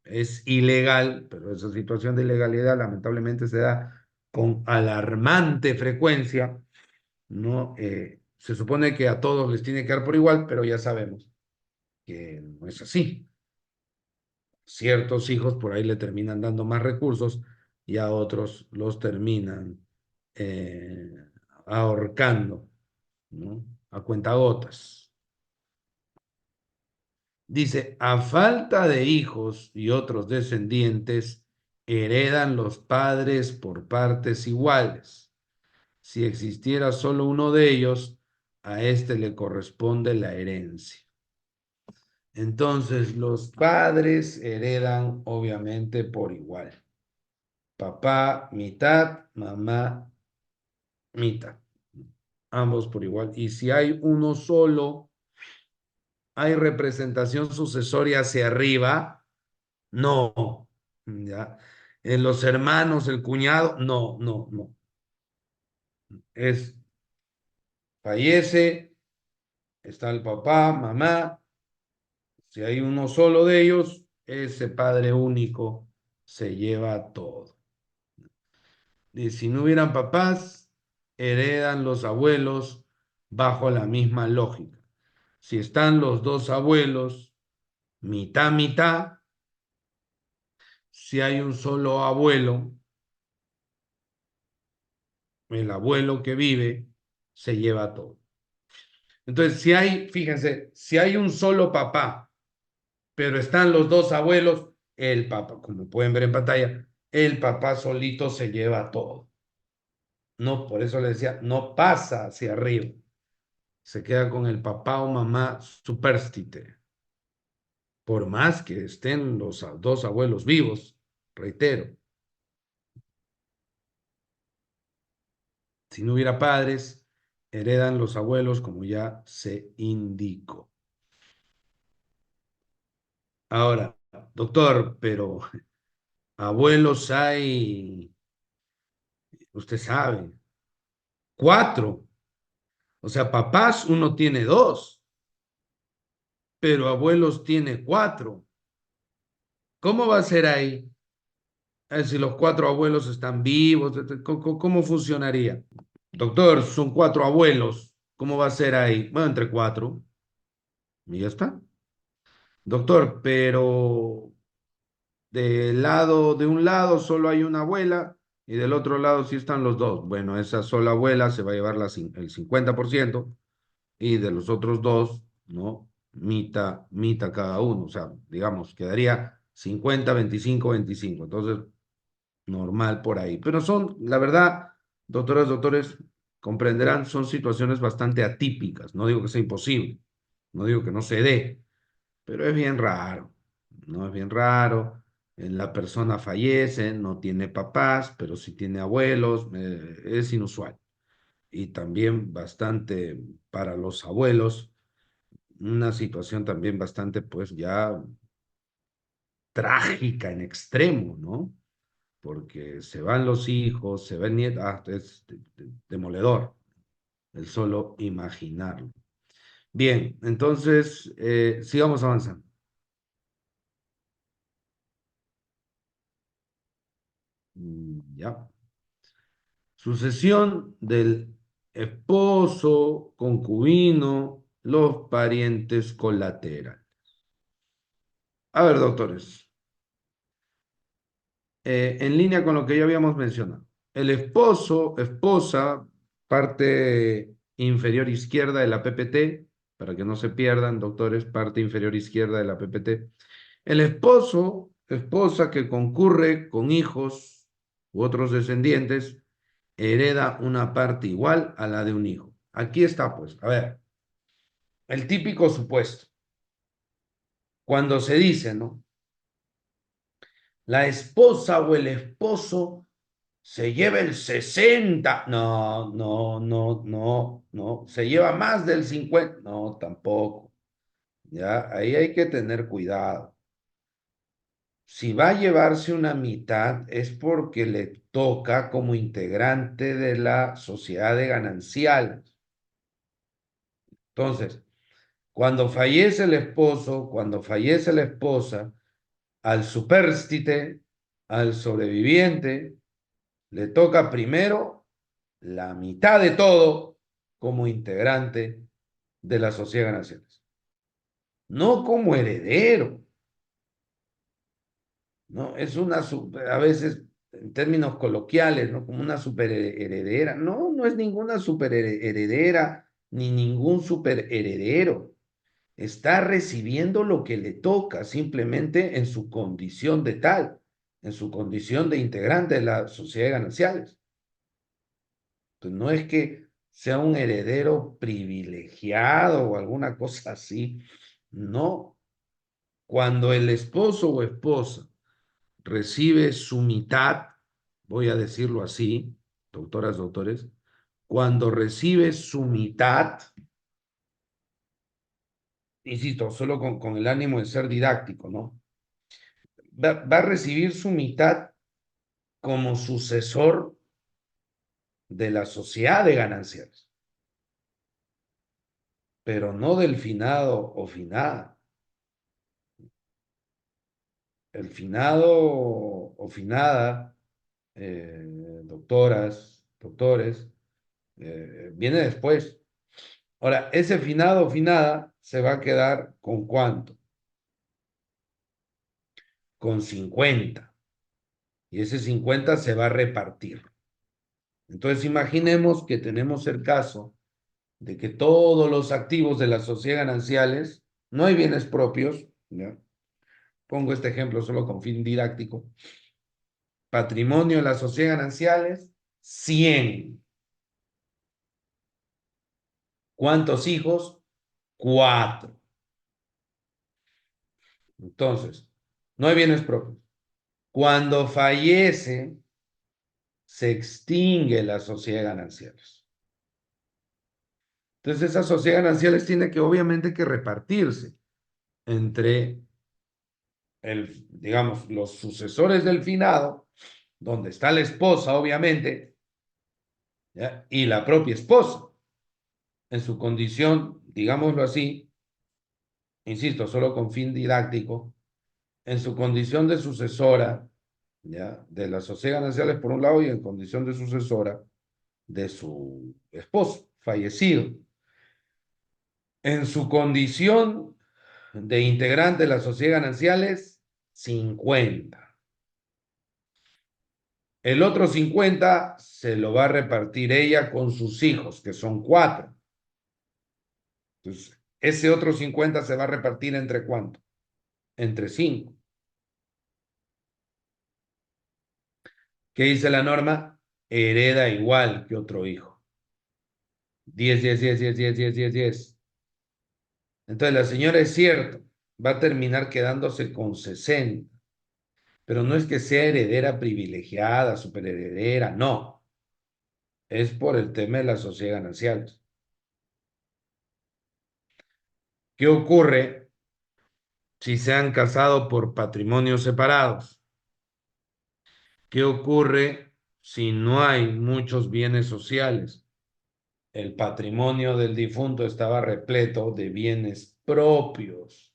Es ilegal, pero esa situación de ilegalidad lamentablemente se da con alarmante frecuencia, ¿no? Se supone que a todos les tiene que dar por igual, pero ya sabemos que no es así. Ciertos hijos por ahí le terminan dando más recursos y a otros los terminan eh, ahorcando, ¿no? A cuentagotas. Dice, a falta de hijos y otros descendientes, heredan los padres por partes iguales. Si existiera solo uno de ellos, a éste le corresponde la herencia. Entonces, los padres heredan obviamente por igual. Papá mitad, mamá mitad. Ambos por igual. Y si hay uno solo, ¿hay representación sucesoria hacia arriba? No. ¿Ya? En los hermanos, el cuñado, no, no, no. Es, fallece, está el papá, mamá. Si hay uno solo de ellos, ese padre único se lleva todo. Y si no hubieran papás, heredan los abuelos bajo la misma lógica. Si están los dos abuelos, mitad, mitad, si hay un solo abuelo, el abuelo que vive se lleva todo. Entonces, si hay, fíjense, si hay un solo papá, pero están los dos abuelos, el papá, como pueden ver en pantalla, el papá solito se lleva todo. No, por eso le decía, no pasa hacia arriba. Se queda con el papá o mamá supérstite. Por más que estén los dos abuelos vivos, reitero, si no hubiera padres, heredan los abuelos, como ya se indicó. Ahora, doctor, pero abuelos hay, usted sabe, cuatro. O sea, papás uno tiene dos, pero abuelos tiene cuatro. ¿Cómo va a ser ahí? Si los cuatro abuelos están vivos, ¿cómo funcionaría? Doctor, son cuatro abuelos. ¿Cómo va a ser ahí? Bueno, entre cuatro. Y ya está. Doctor, pero de un lado solo hay una abuela y del otro lado sí están los dos. Bueno, esa sola abuela se va a llevar el 50% y de los otros dos, ¿no? Mitad cada uno. O sea, digamos, quedaría 50, 25, 25. Entonces, normal por ahí. Pero son, la verdad, doctoras, doctores, comprenderán, son situaciones bastante atípicas. No digo que sea imposible, no digo que no se dé, pero es bien raro, ¿no? Es bien raro. La persona fallece, no tiene papás, pero sí tiene abuelos, es inusual. Y también bastante para los abuelos, una situación también bastante, pues ya trágica en extremo, ¿no? Porque se van los hijos, se va el nieto, es demoledor el solo imaginarlo. Bien, entonces, sigamos avanzando. Ya. Sucesión del esposo, concubino, los parientes colaterales. A ver, doctores, en línea con lo que ya habíamos mencionado. El esposo, esposa, parte inferior izquierda de la PPT, para que no se pierdan, doctores, parte inferior izquierda de la PPT. El esposo, esposa que concurre con hijos u otros descendientes, hereda una parte igual a la de un hijo. Aquí está, pues, a ver, el típico supuesto. Cuando se dice, ¿no? La esposa o el esposo se lleva el 60. No, no, no, no, no. Se lleva más del 50. No, tampoco. Ya, ahí hay que tener cuidado. Si va a llevarse una mitad es porque le toca como integrante de la sociedad de gananciales. Entonces, cuando fallece el esposo, cuando fallece la esposa, al supérstite, al sobreviviente, le toca primero la mitad de todo como integrante de la sociedad de gananciales. No como heredero, ¿no? Es una, a veces, en términos coloquiales, ¿no? Como una superheredera. No, no es ninguna superheredera ni ningún superheredero. Está recibiendo lo que le toca simplemente en su condición de tal, en su condición de integrante de la sociedad de gananciales. Entonces, no es que sea un heredero privilegiado o alguna cosa así. No. Cuando el esposo o esposa recibe su mitad, voy a decirlo así, doctoras, doctores, cuando recibe su mitad, insisto, solo con el ánimo de ser didáctico, ¿no? Va a recibir su mitad como sucesor de la sociedad de ganancias, pero no del finado o finada. El finado o finada, doctoras, doctores, viene después. Ahora, ese finado o finada se va a quedar con ¿cuánto? Con 50. Y ese 50 se va a repartir. Entonces, imaginemos que tenemos el caso de que todos los activos de la sociedad gananciales, no hay bienes propios, ¿ya? Pongo este ejemplo solo con fin didáctico, Patrimonio de las sociedades gananciales, 100. ¿Cuántos hijos? 4. Entonces, no hay bienes propios. Cuando fallece, se extingue la sociedad gananciales. Entonces, esas sociedades gananciales tiene que obviamente que repartirse entre digamos, los sucesores del finado, donde está la esposa, obviamente, ¿ya? Y la propia esposa, en su condición, digámoslo así, insisto, solo con fin didáctico, en su condición de sucesora, ¿ya? De las sociedades gananciales por un lado y en condición de sucesora de su esposo fallecido. En su condición de integrante de las sociedades gananciales, 50. El otro 50 se lo va a repartir ella con sus hijos, que son 4. Entonces, ese otro 50 se va a repartir entre ¿cuánto? Entre 5. ¿Qué dice la norma? Hereda igual que otro hijo. 10, 10, 10, 10, 10, 10, 10, 10. Entonces, la señora es cierto, va a terminar quedándose con 60. Pero no es que sea heredera privilegiada, superheredera, no. Es por el tema de la sociedad ganancial. ¿Qué ocurre si se han casado por patrimonios separados? ¿Qué ocurre si no hay muchos bienes sociales? El patrimonio del difunto estaba repleto de bienes propios.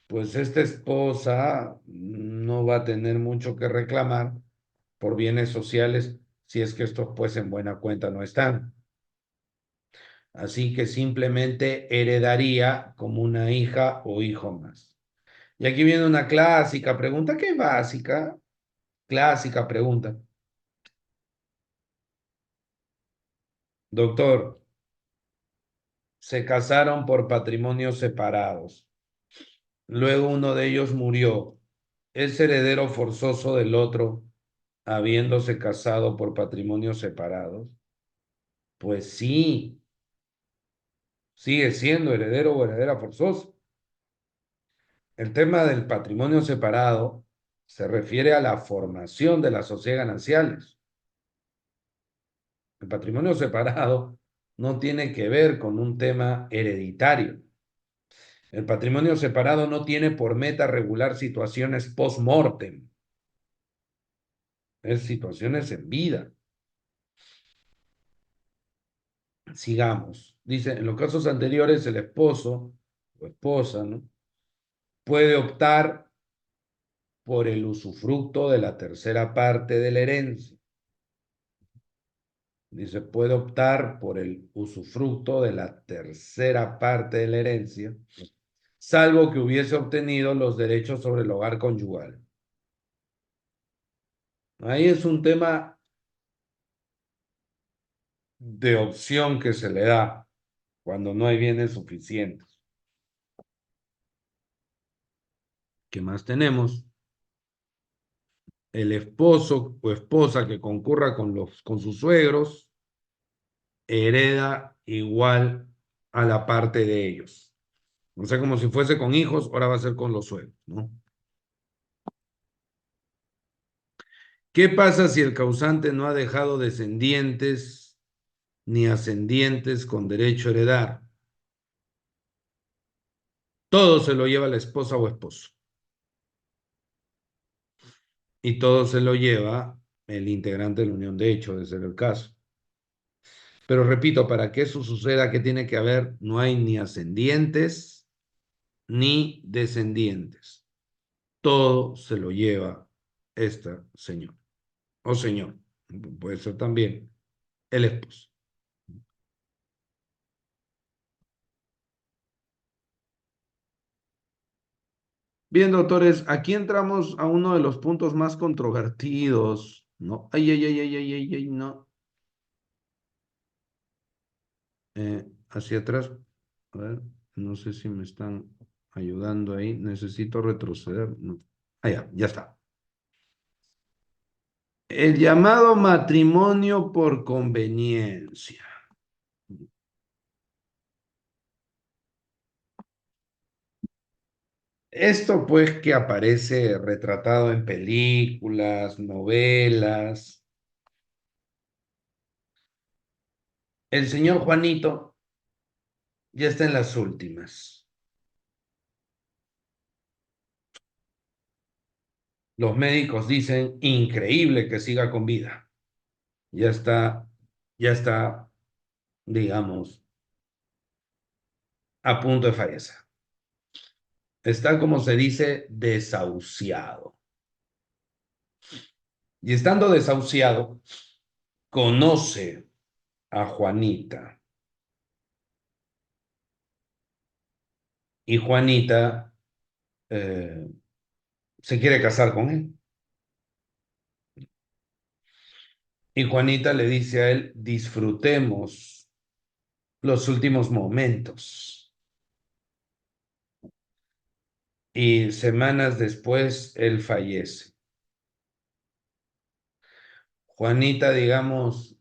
Pues esta esposa no va a tener mucho que reclamar por bienes sociales si es que estos pues en buena cuenta no están. Así que simplemente heredaría como una hija o hijo más. Y aquí viene una clásica pregunta, ¿qué básica? Clásica pregunta. Doctor, se casaron por patrimonios separados. Luego uno de ellos murió. ¿Es heredero forzoso del otro, habiéndose casado por patrimonios separados? Pues sí, sigue siendo heredero o heredera forzoso. El tema del patrimonio separado se refiere a la formación de las sociedades gananciales. El patrimonio separado no tiene que ver con un tema hereditario. El patrimonio separado no tiene por meta regular situaciones post-mortem, es situaciones en vida. Sigamos. Dice, en los casos anteriores, el esposo o esposa, ¿no? Puede optar por el usufructo de la tercera parte de la herencia. Dice, puede optar por el usufructo de la tercera parte de la herencia, salvo que hubiese obtenido los derechos sobre el hogar conyugal. Ahí es un tema de opción que se le da cuando no hay bienes suficientes. ¿Qué más tenemos? El esposo o esposa que concurra con sus suegros hereda igual a la parte de ellos. O sea, como si fuese con hijos, ahora va a ser con los suegros, ¿no? ¿Qué pasa si el causante no ha dejado descendientes ni ascendientes con derecho a heredar? Todo se lo lleva la esposa o esposo. Y todo se lo lleva el integrante de la unión de hecho, de ser el caso. Pero repito, para que eso suceda, ¿qué tiene que haber? No hay ni ascendientes ni descendientes. Todo se lo lleva esta señora o señor. Puede ser también el esposo. Bien, doctores, aquí entramos a uno de los puntos más controvertidos, ¿no? Ay, ay, ay, ay, ay, ay, ay, no. Hacia atrás. A ver, no sé si me están ayudando ahí. Necesito retroceder. No. Ah, ya está. El llamado matrimonio por conveniencia. Esto pues que aparece retratado en películas, novelas. El señor Juanito ya está en las últimas. Los médicos dicen, increíble que siga con vida. Ya está, ya está, digamos, a punto de fallecer. Está, como se dice, desahuciado. Y estando desahuciado, conoce a Juanita. Y Juanita eh, se quiere casar con él. Y Juanita le dice a él, disfrutemos los últimos momentos. Y semanas después, él fallece. Juanita, digamos,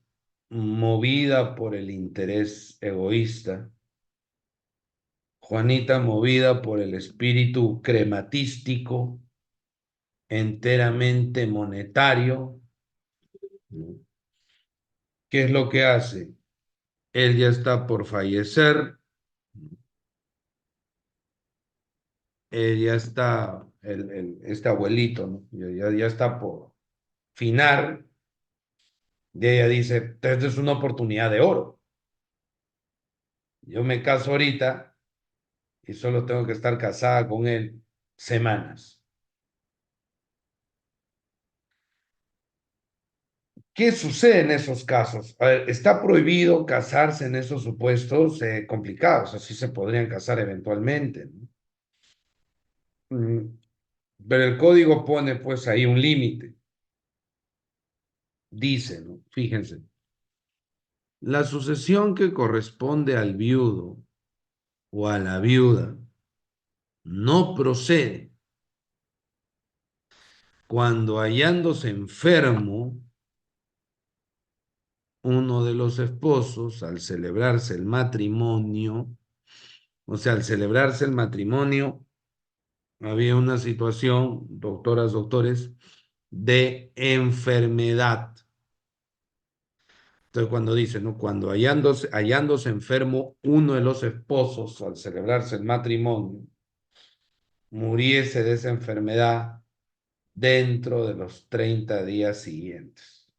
movida por el interés egoísta, Juanita movida por el espíritu crematístico, enteramente monetario, ¿no? ¿Qué es lo que hace? Él ya está por fallecer, él ya está, este abuelito, ¿no? Ya está por finar, y ella dice, esta es una oportunidad de oro. Yo me caso ahorita y solo tengo que estar casada con él semanas. ¿Qué sucede en esos casos? A ver, está prohibido casarse en esos supuestos complicados, así se podrían casar eventualmente, ¿no? Mm, Pero el código pone pues ahí un límite. Dice, ¿no? Fíjense, la sucesión que corresponde al viudo o a la viuda no procede cuando hallándose enfermo uno de los esposos al celebrarse el matrimonio, o sea, al celebrarse el matrimonio, había una situación, doctoras, doctores, de enfermedad. Entonces, cuando dice, ¿no? Cuando hallándose enfermo uno de los esposos al celebrarse el matrimonio, muriese de esa enfermedad dentro de los 30 días siguientes,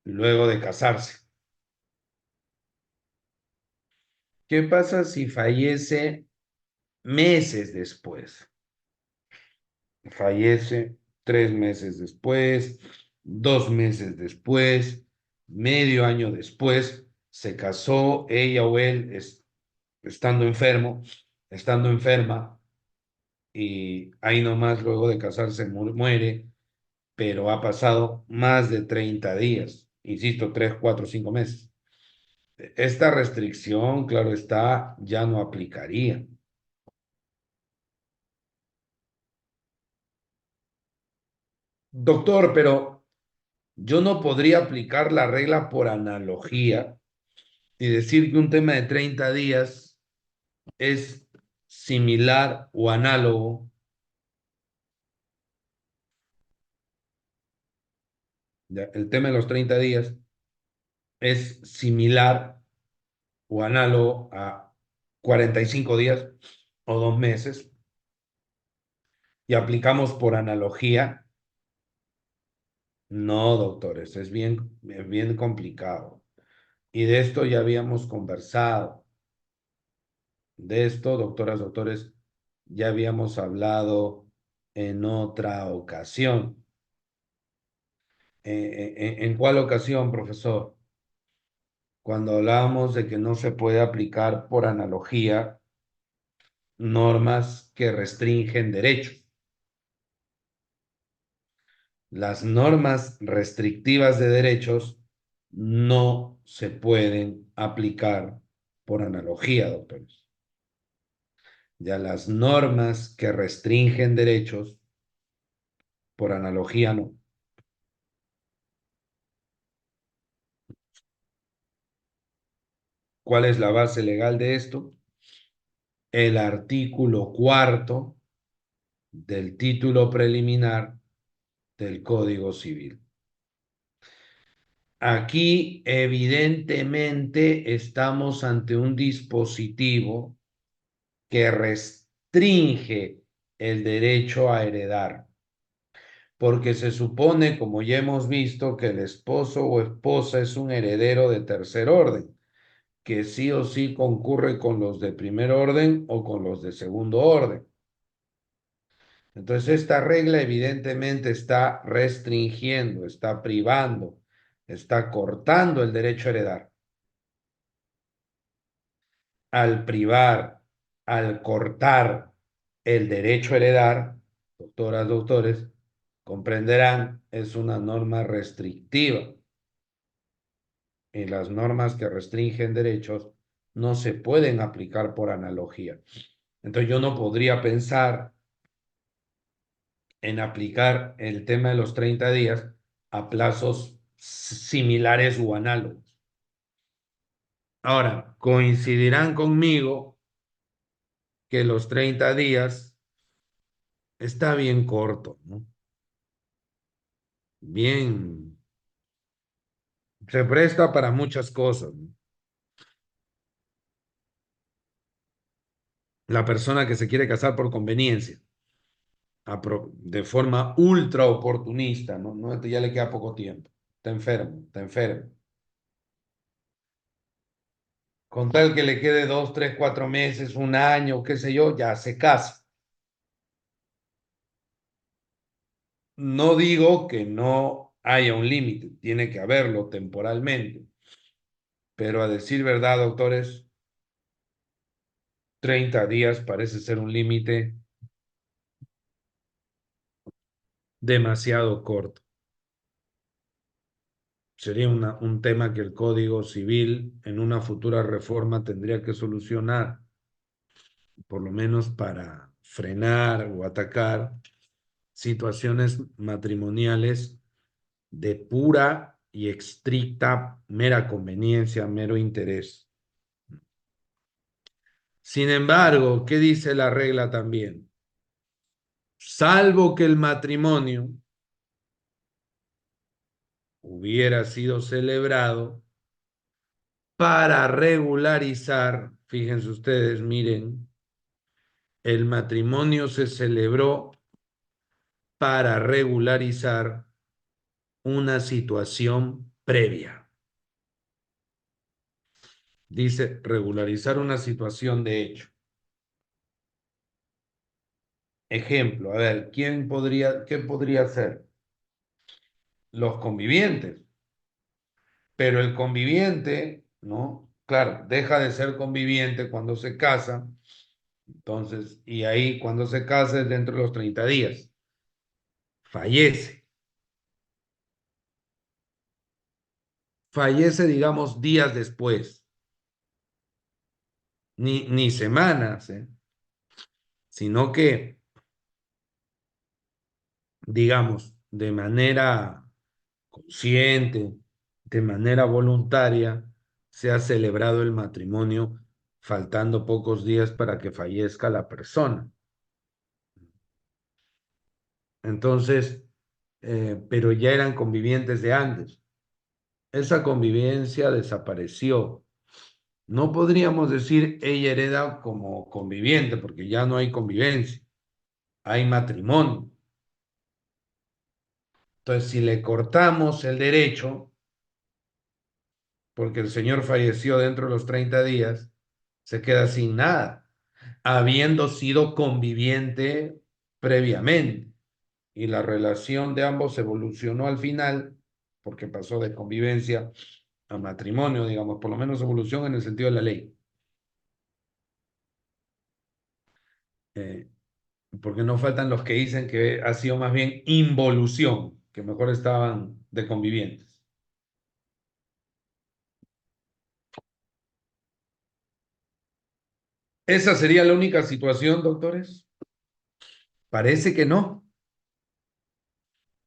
luego de casarse. ¿Qué pasa si fallece meses después? Fallece 3 meses después, 2 meses después, medio año después, se casó ella o él estando enfermo, estando enferma, y ahí nomás luego de casarse muere, pero ha pasado más de 30 días, insisto, 3, 4, 5 meses. Esta restricción, claro está, ya no aplicaría. Doctor, pero yo no podría aplicar la regla por analogía y decir que un tema de 30 días es similar o análogo. El tema de los 30 días es similar o análogo a 45 días o 2 meses, y aplicamos por analogía. No, doctores, es bien complicado. Y de esto ya habíamos conversado. De esto, doctoras, doctores, ya habíamos hablado en otra ocasión. ¿En cuál ocasión, profesor? Cuando hablábamos de que no se puede aplicar por analogía normas que restringen derechos. Las normas restrictivas de derechos no se pueden aplicar por analogía, doctores. Ya las normas que restringen derechos Por analogía, no. ¿Cuál es la base legal de esto? El artículo cuarto del título preliminar del Código Civil. Aquí, evidentemente, estamos ante un dispositivo que restringe el derecho a heredar, porque se supone, como ya hemos visto, que el esposo o esposa es un heredero de tercer orden, que sí o sí concurre con los de primer orden o con los de segundo orden. Entonces, esta regla evidentemente está restringiendo, está privando, está cortando el derecho a heredar. Al privar, al cortar el derecho a heredar, doctoras, doctores, comprenderán, es una norma restrictiva. Y las normas que restringen derechos no se pueden aplicar por analogía. Entonces, yo no podría pensar en aplicar el tema de los 30 días a plazos similares o análogos. Ahora, coincidirán conmigo que los 30 días está bien corto, ¿no? Bien, se presta para muchas cosas, ¿no? La persona que se quiere casar por conveniencia, de forma ultra oportunista, ¿no? No, ya le queda poco tiempo, está enfermo, está enfermo. Con tal que le quede 2, 3, 4 meses, un año, qué sé yo, ya se casa. No digo que no haya un límite, tiene que haberlo temporalmente, pero a decir verdad, doctores, 30 días parece ser un límite demasiado corto. Sería un tema que el Código Civil en una futura reforma tendría que solucionar, por lo menos para frenar o atacar situaciones matrimoniales de pura y estricta mera conveniencia, mero interés. Sin embargo, ¿qué dice la regla también? Salvo que el matrimonio hubiera sido celebrado para regularizar, fíjense ustedes, miren, el matrimonio se celebró para regularizar una situación previa. Dice regularizar una situación de hecho. Ejemplo, a ver, qué podría ser? Los convivientes. Pero el conviviente, ¿no? Claro, deja de ser conviviente cuando se casa. Entonces, y ahí cuando se casa es dentro de los 30 días. Fallece. Fallece, digamos, días después. Ni semanas, ¿eh? Sino que, digamos, de manera consciente, de manera voluntaria, se ha celebrado el matrimonio faltando pocos días para que fallezca la persona. Entonces, pero ya eran convivientes de antes. Esa convivencia desapareció. No podríamos decir ella hereda como conviviente, porque ya no hay convivencia, hay matrimonio. Entonces, si le cortamos el derecho, porque el señor falleció dentro de los 30 días, se queda sin nada, habiendo sido conviviente previamente. Y la relación de ambos evolucionó al final, porque pasó de convivencia a matrimonio, digamos, por lo menos evolución en el sentido de la ley. Eh, Porque no faltan los que dicen que ha sido más bien involución, que mejor estaban de convivientes. ¿Esa sería la única situación, doctores? Parece que no.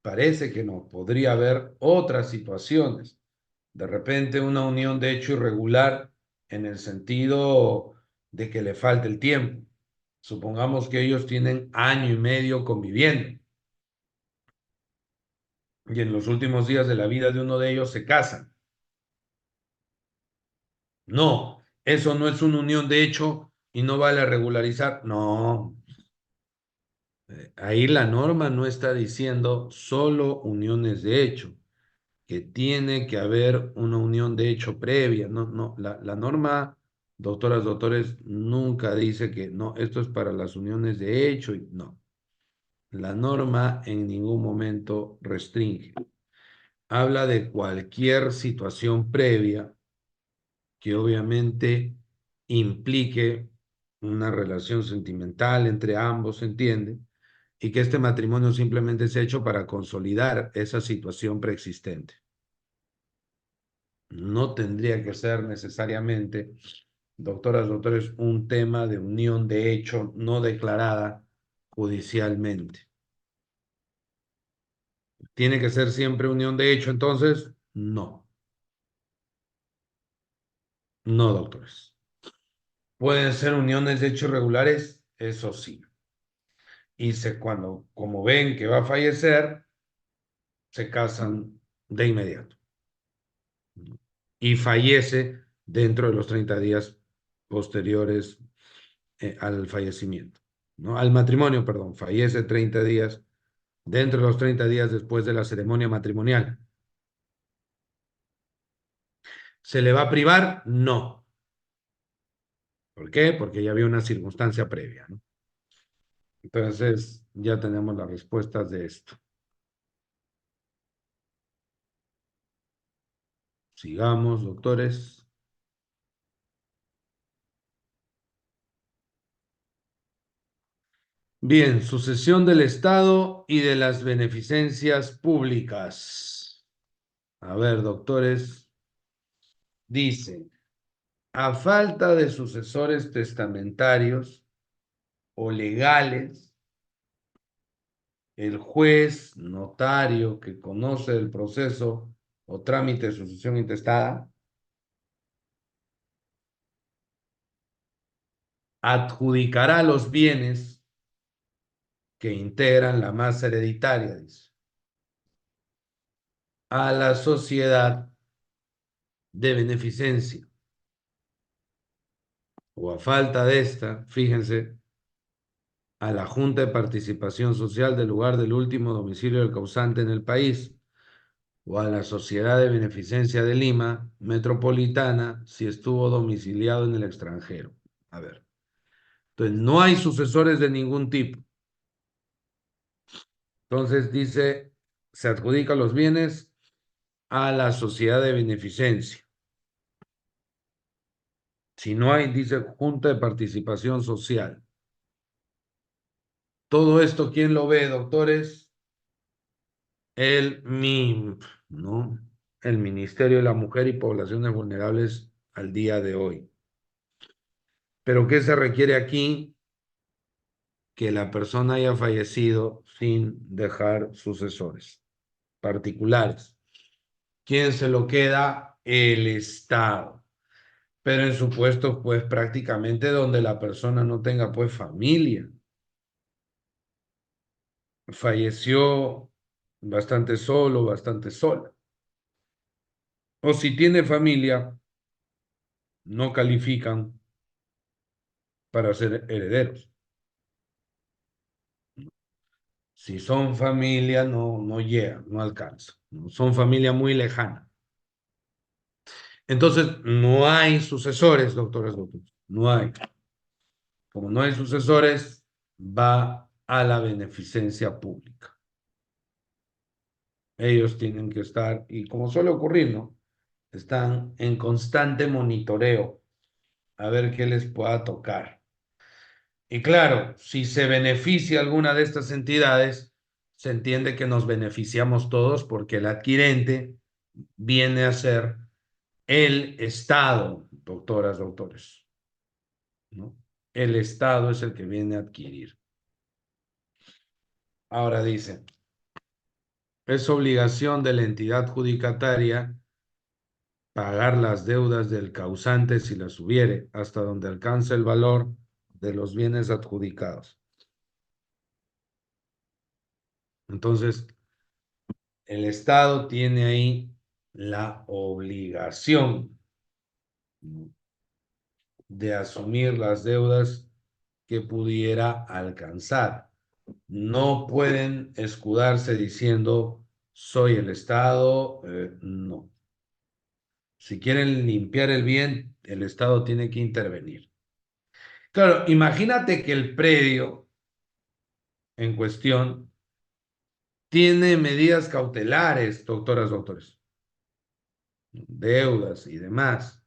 parece que no, podría haber otras situaciones. De repente una unión de hecho irregular en el sentido de que le falta el tiempo. Supongamos que ellos tienen año y medio conviviendo y en los últimos días de la vida de uno de ellos se casan. No, eso no es una unión de hecho y no vale regularizar. No, ahí la norma no está diciendo solo uniones de hecho, que tiene que haber una unión de hecho previa. No, no, la norma, doctoras, doctores, nunca dice que no, esto es para las uniones de hecho. No, la norma en ningún momento restringe. Habla de cualquier situación previa que obviamente implique una relación sentimental entre ambos, ¿se entiende? Y que este matrimonio simplemente se ha hecho para consolidar esa situación preexistente. No tendría que ser necesariamente, doctoras, doctores, un tema de unión de hecho no declarada judicialmente. ¿Tiene que ser siempre unión de hecho entonces? No, no, doctores. ¿Pueden ser uniones de hecho irregulares? Eso sí. Y cuando, como ven que va a fallecer, se casan de inmediato. Y fallece dentro de los 30 días posteriores al fallecimiento, ¿no? Al matrimonio, perdón, fallece 30 días, dentro de los 30 días después de la ceremonia matrimonial. ¿Se le va a privar? No. ¿Por qué? Porque ya había una circunstancia previa, ¿no? Entonces, ya tenemos las respuestas de esto. Sigamos, doctores. Bien, sucesión del Estado y de las beneficencias públicas. A ver, doctores, dice, a falta de sucesores testamentarios o legales, el juez, notario que conoce el proceso o trámite de sucesión intestada, adjudicará los bienes que integran la masa hereditaria, dice, a la sociedad de beneficencia o a falta de esta, fíjense, a la Junta de Participación Social del lugar del último domicilio del causante en el país o a la Sociedad de Beneficencia de Lima Metropolitana si estuvo domiciliado en el extranjero. A ver, entonces no hay sucesores de ningún tipo. Entonces dice, se adjudica los bienes a la Sociedad de Beneficencia. Si no hay, dice Junta de Participación Social. Todo esto, ¿quién lo ve, doctores? El MIMP, ¿no? El Ministerio de la Mujer y Poblaciones Vulnerables al día de hoy. ¿Pero qué se requiere aquí? Que la persona haya fallecido sin dejar sucesores particulares. ¿Quién se lo queda? El Estado. Pero en supuestos, pues prácticamente donde la persona no tenga, pues familia. Falleció bastante solo, bastante sola. O si tiene familia, no califican para ser herederos. Si son familia, no, no llega, no alcanza. ¿No? Son familia muy lejana. Entonces, no hay sucesores, doctores, doctores. No hay. Como no hay sucesores, va a la beneficencia pública. Ellos tienen que estar, y como suele ocurrir, ¿no? Están en constante monitoreo a ver qué les pueda tocar. Y claro, si se beneficia alguna de estas entidades, se entiende que nos beneficiamos todos porque el adquirente viene a ser el Estado, doctoras, doctores, ¿no? El Estado es el que viene a adquirir. Ahora dice, Es obligación de la entidad adjudicataria pagar las deudas del causante si las hubiere, hasta donde alcance el valor de los bienes adjudicados. Entonces, el Estado tiene ahí la obligación de asumir las deudas que pudiera alcanzar. No pueden escudarse diciendo, soy el Estado, no. Si quieren limpiar el bien, el Estado tiene que intervenir. Claro, imagínate que el predio en cuestión tiene medidas cautelares, doctoras, doctores, deudas y demás.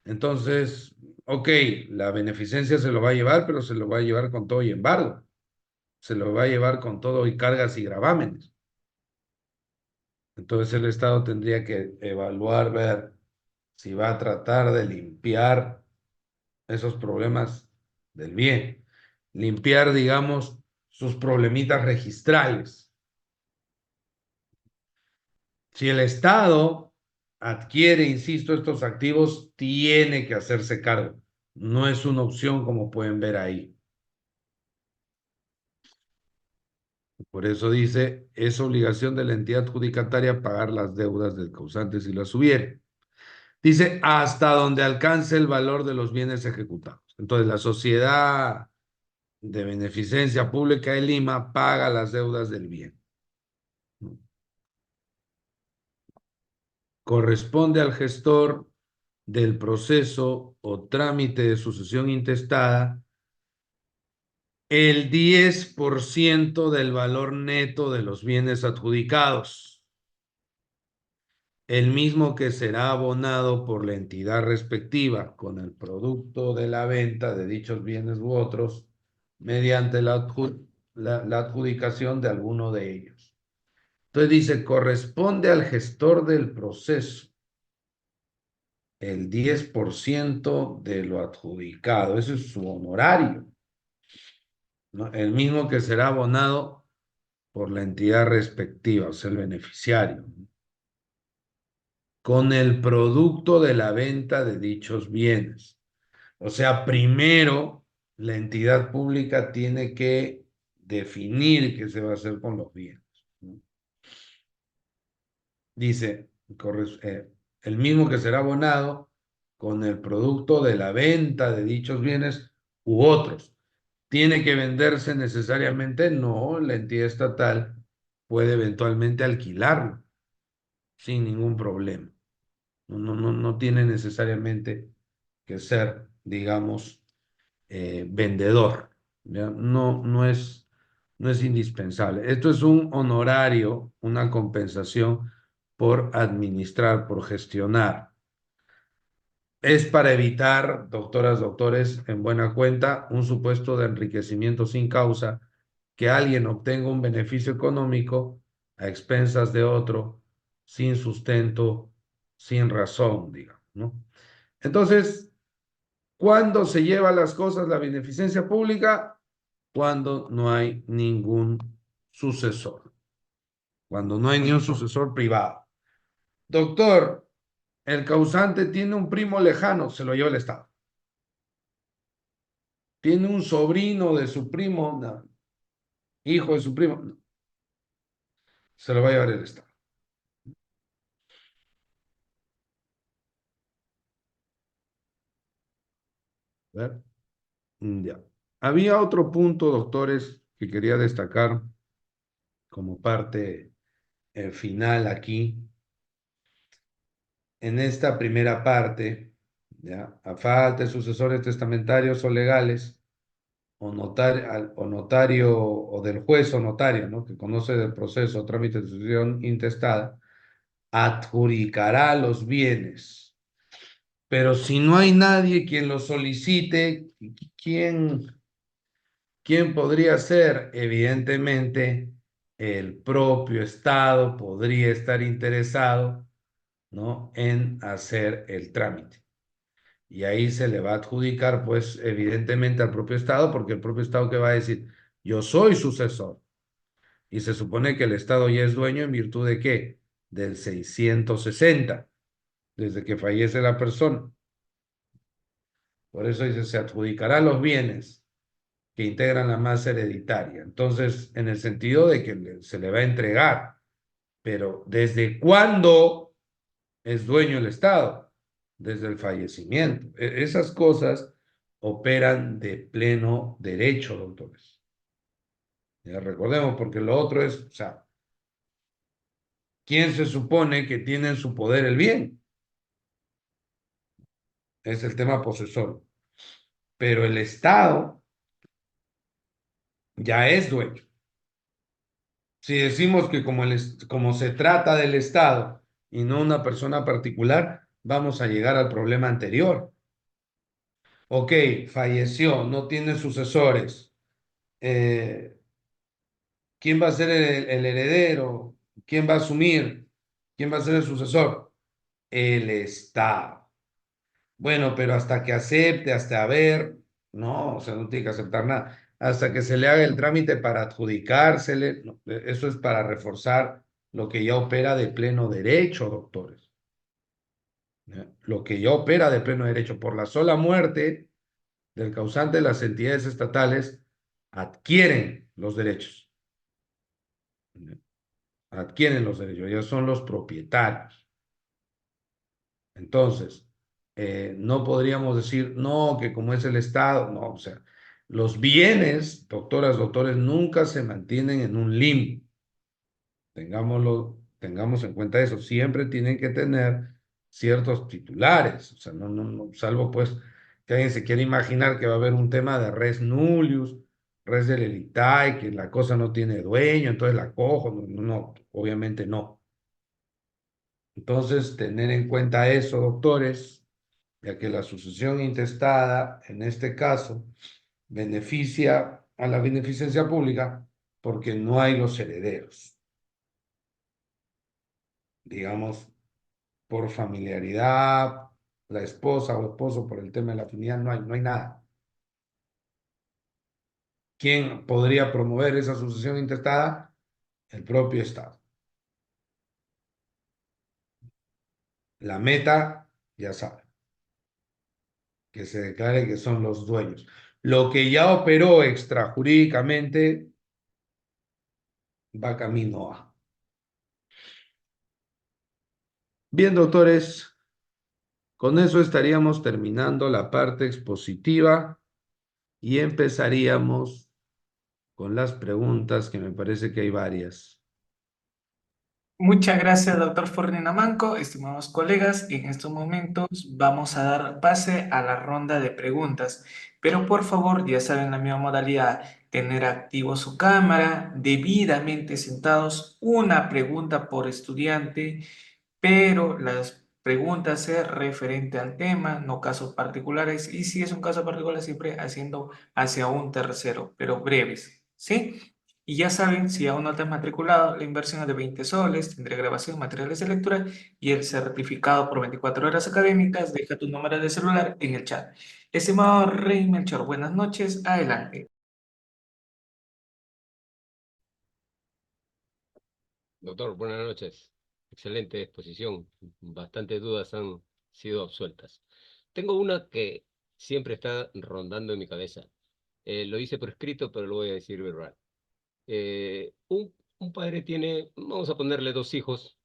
Entonces, ok, la beneficencia se lo va a llevar, pero se lo va a llevar con todo y embargo. Se lo va a llevar con todo y cargas y gravámenes. Entonces el Estado tendría que evaluar, ver si va a tratar de limpiar esos problemas del bien. Limpiar, digamos, sus problemitas registrales. Si el Estado adquiere, insisto, estos activos, tiene que hacerse cargo. No es una opción como pueden ver ahí. Por eso dice, es obligación de la entidad adjudicataria pagar las deudas del causante si las hubiere. Dice, hasta donde alcance el valor de los bienes ejecutados. Entonces, la sociedad de beneficencia pública de Lima paga las deudas del bien. Corresponde al gestor del proceso o trámite de sucesión intestada el 10% del valor neto de los bienes adjudicados, el mismo que será abonado por la entidad respectiva con el producto de la venta de dichos bienes u otros mediante la adjudicación de alguno de ellos. Entonces dice, corresponde al gestor del proceso el 10% de lo adjudicado, ese es su honorario, ¿no? El mismo que será abonado por la entidad respectiva, o sea, el beneficiario, con el producto de la venta de dichos bienes. O sea, primero la entidad pública tiene que definir qué se va a hacer con los bienes, ¿no? Dice, el mismo que será abonado con el producto de la venta de dichos bienes u otros. ¿Tiene que venderse necesariamente? No, la entidad estatal puede eventualmente alquilarlo sin ningún problema. No tiene necesariamente que ser, digamos, vendedor. ¿Ya? No es indispensable. Esto es un honorario, una compensación por administrar, por gestionar. Es para evitar, doctoras, doctores, en buena cuenta, un supuesto de enriquecimiento sin causa, que alguien obtenga un beneficio económico a expensas de otro, sin sustento, sin razón, digamos, ¿no? Entonces, ¿cuándo se lleva las cosas la beneficencia pública? Cuando no hay ningún sucesor, cuando no hay ni un sucesor privado. Doctor, el causante tiene un primo lejano, se lo lleva el Estado. Tiene un sobrino de su primo, no, hijo de su primo, no, se lo va a llevar el Estado. ¿Ver? Ya. Había otro punto, doctores, que quería destacar como parte final aquí. En esta primera parte, ¿ya? A falta de sucesores testamentarios o legales, o notario, o del juez o notario, ¿no? Que conoce del proceso o trámite de sucesión intestada, adjudicará los bienes. Pero si no hay nadie quien los solicite, ¿quién, quién podría ser? Evidentemente, el propio Estado podría estar interesado, ¿no? En hacer el trámite. Y ahí se le va a adjudicar, pues, evidentemente al propio Estado, porque el propio Estado que va a decir, yo soy sucesor Y se supone que el Estado ya es dueño en virtud de ¿qué? Del 660, desde que fallece la persona. Por eso dice, se adjudicará los bienes que integran la masa hereditaria. Entonces, en el sentido de que se le va a entregar, pero ¿desde cuándo es dueño el Estado? Desde el fallecimiento. Esas cosas operan de pleno derecho, doctores. Ya recordemos, porque lo otro es, o sea, ¿quién se supone que tiene en su poder el bien? Es el tema posesor. Pero el Estado ya es dueño. Si decimos que como se trata del Estado y no una persona particular, vamos a llegar al problema anterior. Ok, falleció, no tiene sucesores. Eh, ¿Quién va a ser el heredero? ¿Quién va a asumir? ¿Quién va a ser el sucesor? El Estado. Bueno, pero hasta que acepte, hasta ver, no, o sea, no tiene que aceptar nada. Hasta que se le haga el trámite para adjudicársele, no, eso es para reforzar lo que ya opera de pleno derecho, doctores. ¿Ya? Lo que ya opera de pleno derecho por la sola muerte del causante, las entidades estatales adquieren los derechos. ¿Ya? Adquieren los derechos, ya son los propietarios. Entonces, no podríamos decir, no, que como es el Estado, no, o sea, los bienes, doctoras, doctores, nunca se mantienen en un limbo. Tengamos en cuenta eso, siempre tienen que tener ciertos titulares, o sea, salvo pues que alguien se quiera imaginar que va a haber un tema de res nullius, res del elitae, que la cosa no tiene dueño, entonces la cojo, no, obviamente no. Entonces, tener en cuenta eso, doctores, ya que la sucesión intestada, en este caso, beneficia a la beneficencia pública porque no hay los herederos. Digamos, por familiaridad, la esposa o esposo por el tema de la afinidad, no hay nada. ¿Quién podría promover esa sucesión intestada? El propio Estado. La meta, ya saben, que se declare que son los dueños. Lo que ya operó extrajurídicamente va camino a. Bien, doctores, con eso estaríamos terminando la parte expositiva y empezaríamos con las preguntas, que me parece que hay varias. Muchas gracias, doctor Ferdinand Manco. Estimados colegas, en estos momentos vamos a dar pase a la ronda de preguntas. Pero por favor, ya saben la misma modalidad, tener activo su cámara, debidamente sentados, una pregunta por estudiante, pero las preguntas ser referente al tema, no casos particulares, y si es un caso particular, siempre haciendo hacia un tercero, pero breves, ¿sí? Y ya saben, si aún no te has matriculado, la inversión es de 20 soles, tendré grabación, materiales de lectura y el certificado por 24 horas académicas. Deja tu número de celular en el chat. Estimado Rey Melchor, buenas noches, adelante. Doctor, buenas noches. Excelente exposición. Bastantes dudas han sido absueltas. Tengo una que siempre está rondando en mi cabeza. Lo hice por escrito, pero lo voy a decir verbal. Un padre tiene, vamos a ponerle dos hijos,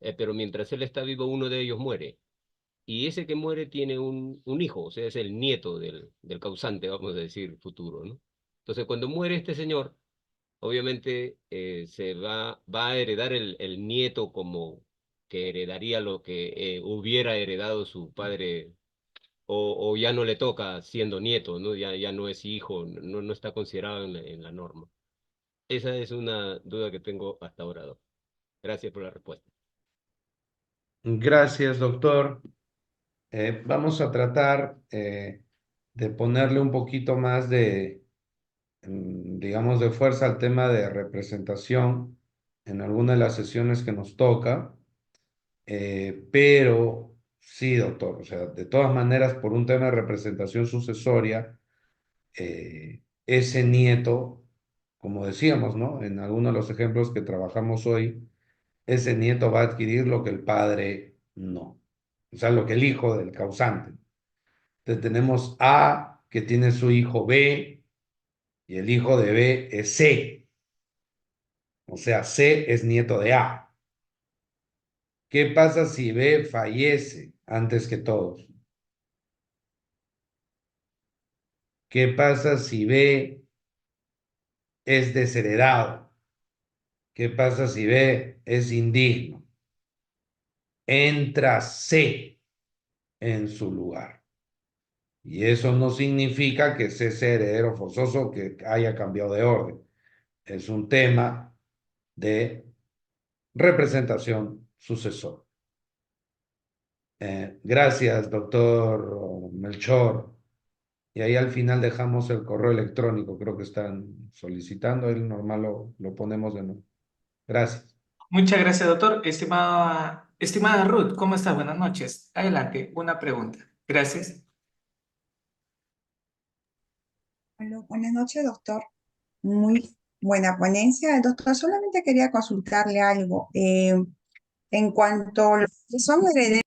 pero mientras él está vivo, uno de ellos muere. Y ese que muere tiene un hijo, o sea, es el nieto del causante, vamos a decir, futuro, ¿no? Entonces, cuando muere este señor, obviamente va a heredar el nieto como que heredaría lo que hubiera heredado su padre, o ya no le toca siendo nieto, ¿no? Ya no es hijo, no está considerado en la norma. Esa es una duda que tengo hasta ahora, doc. Gracias por la respuesta. Gracias, doctor. Vamos a tratar de ponerle un poquito más de, digamos, de fuerza al tema de representación en alguna de las sesiones que nos toca, pero sí, doctor, o sea, de todas maneras, por un tema de representación sucesoria, ese nieto como decíamos, ¿no? En algunos de los ejemplos que trabajamos hoy, ese nieto va a adquirir lo que el padre no. O sea, lo que el hijo del causante. Entonces tenemos A que tiene su hijo B y el hijo de B es C. O sea, C es nieto de A. ¿Qué pasa si B fallece antes que todos? ¿Qué pasa si B es desheredado? ¿Qué pasa si B es indigno? Entra C en su lugar. Y eso no significa que C sea heredero forzoso, que haya cambiado de orden. Es un tema de representación sucesor. Gracias, doctor Melchor. Y ahí al final dejamos el correo electrónico, creo que están solicitando, el normal lo ponemos de nuevo. Gracias. Muchas gracias, doctor. Estimada Ruth, ¿cómo está? Buenas noches. Adelante, una pregunta. Gracias. Hola, buenas noches, doctor. Muy buena ponencia. Doctor, solamente quería consultarle algo. En cuanto a los que son herederos,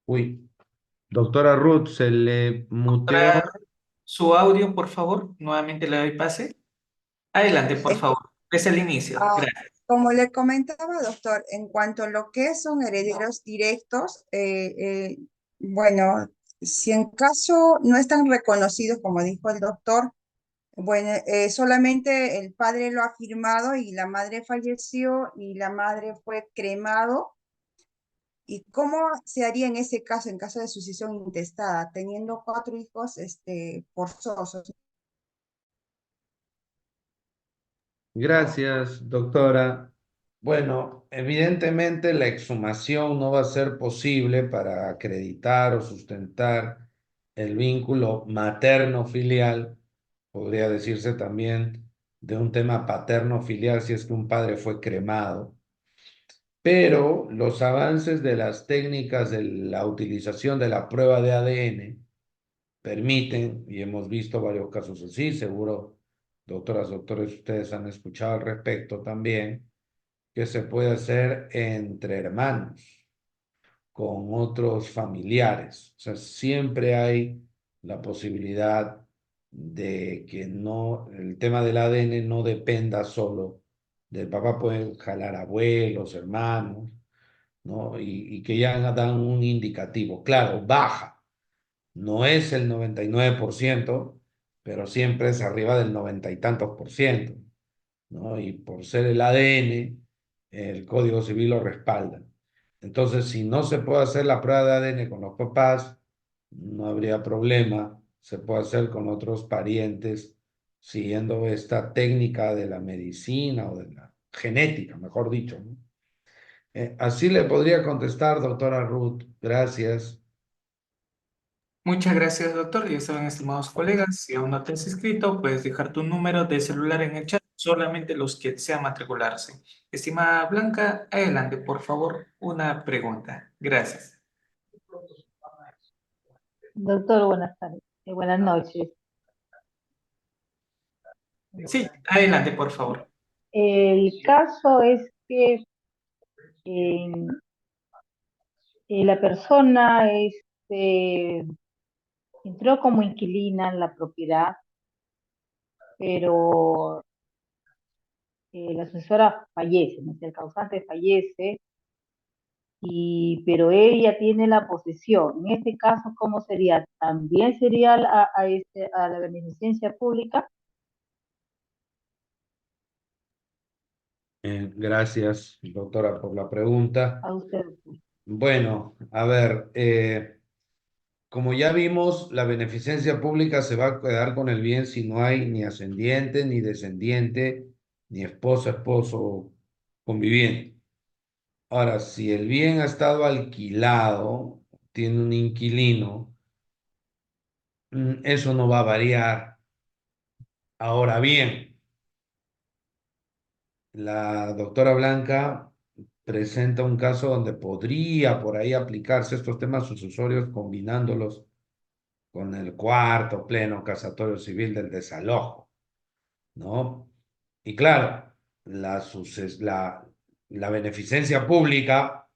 Uy, doctora Ruth, se le muteó. Para su audio, por favor, nuevamente le doy pase. Adelante, por eh, favor. Es el inicio. ah, Gracias. como le comentaba, doctor, en cuanto a lo que son herederos directos, bueno, si en caso no están reconocidos, como dijo el doctor, bueno, solamente el padre lo ha firmado y la madre falleció y la madre fue cremado. ¿Y cómo se haría en ese caso, en caso de sucesión intestada, teniendo cuatro hijos forzosos? Gracias, doctora. Bueno, evidentemente la exhumación no va a ser posible para acreditar o sustentar el vínculo materno-filial, podría decirse también de un tema paterno-filial si es que un padre fue cremado, pero los avances de las técnicas de la utilización de la prueba de ADN permiten, y hemos visto varios casos así, seguro, doctoras, doctores, ustedes han escuchado al respecto también, que se puede hacer entre hermanos, con otros familiares. O sea, siempre hay la posibilidad de que no, el tema del ADN no dependa solo del papá, pueden jalar abuelos, hermanos, ¿no? Y que ya dan un indicativo. Claro, baja. No es el 99%, pero siempre es arriba del 90 y tantos por ciento, ¿no? Y por ser el ADN, el Código Civil lo respalda. Entonces, si no se puede hacer la prueba de ADN con los papás, no habría problema. Se puede hacer con otros parientes, siguiendo esta técnica de la medicina o de la genética, mejor dicho, ¿no? Así le podría contestar, doctora Ruth. Gracias. Muchas gracias, doctor. Ya saben, estimados colegas, si aún no te has inscrito, puedes dejar tu número de celular en el chat, solamente los que desean matricularse. Estimada Blanca, adelante, por favor, una pregunta. Gracias. Doctor, buenas tardes, buenas noches. Sí, adelante, por favor. El caso es que la persona entró como inquilina en la propiedad, pero la asesora fallece, ¿no? El causante fallece, pero ella tiene la posesión. En este caso, ¿cómo sería? ¿También sería a la beneficencia pública? Gracias, doctora, por la pregunta. A usted. Bueno, a ver, como ya vimos, la beneficencia pública se va a quedar con el bien si no hay ni ascendiente, ni descendiente, ni esposa, esposo conviviente. Ahora, si el bien ha estado alquilado, tiene un inquilino, eso no va a variar. Ahora bien, la doctora Blanca presenta un caso donde podría por ahí aplicarse estos temas sucesorios combinándolos con el cuarto pleno casatorio civil del desalojo. ¿no? Y claro, la beneficencia pública,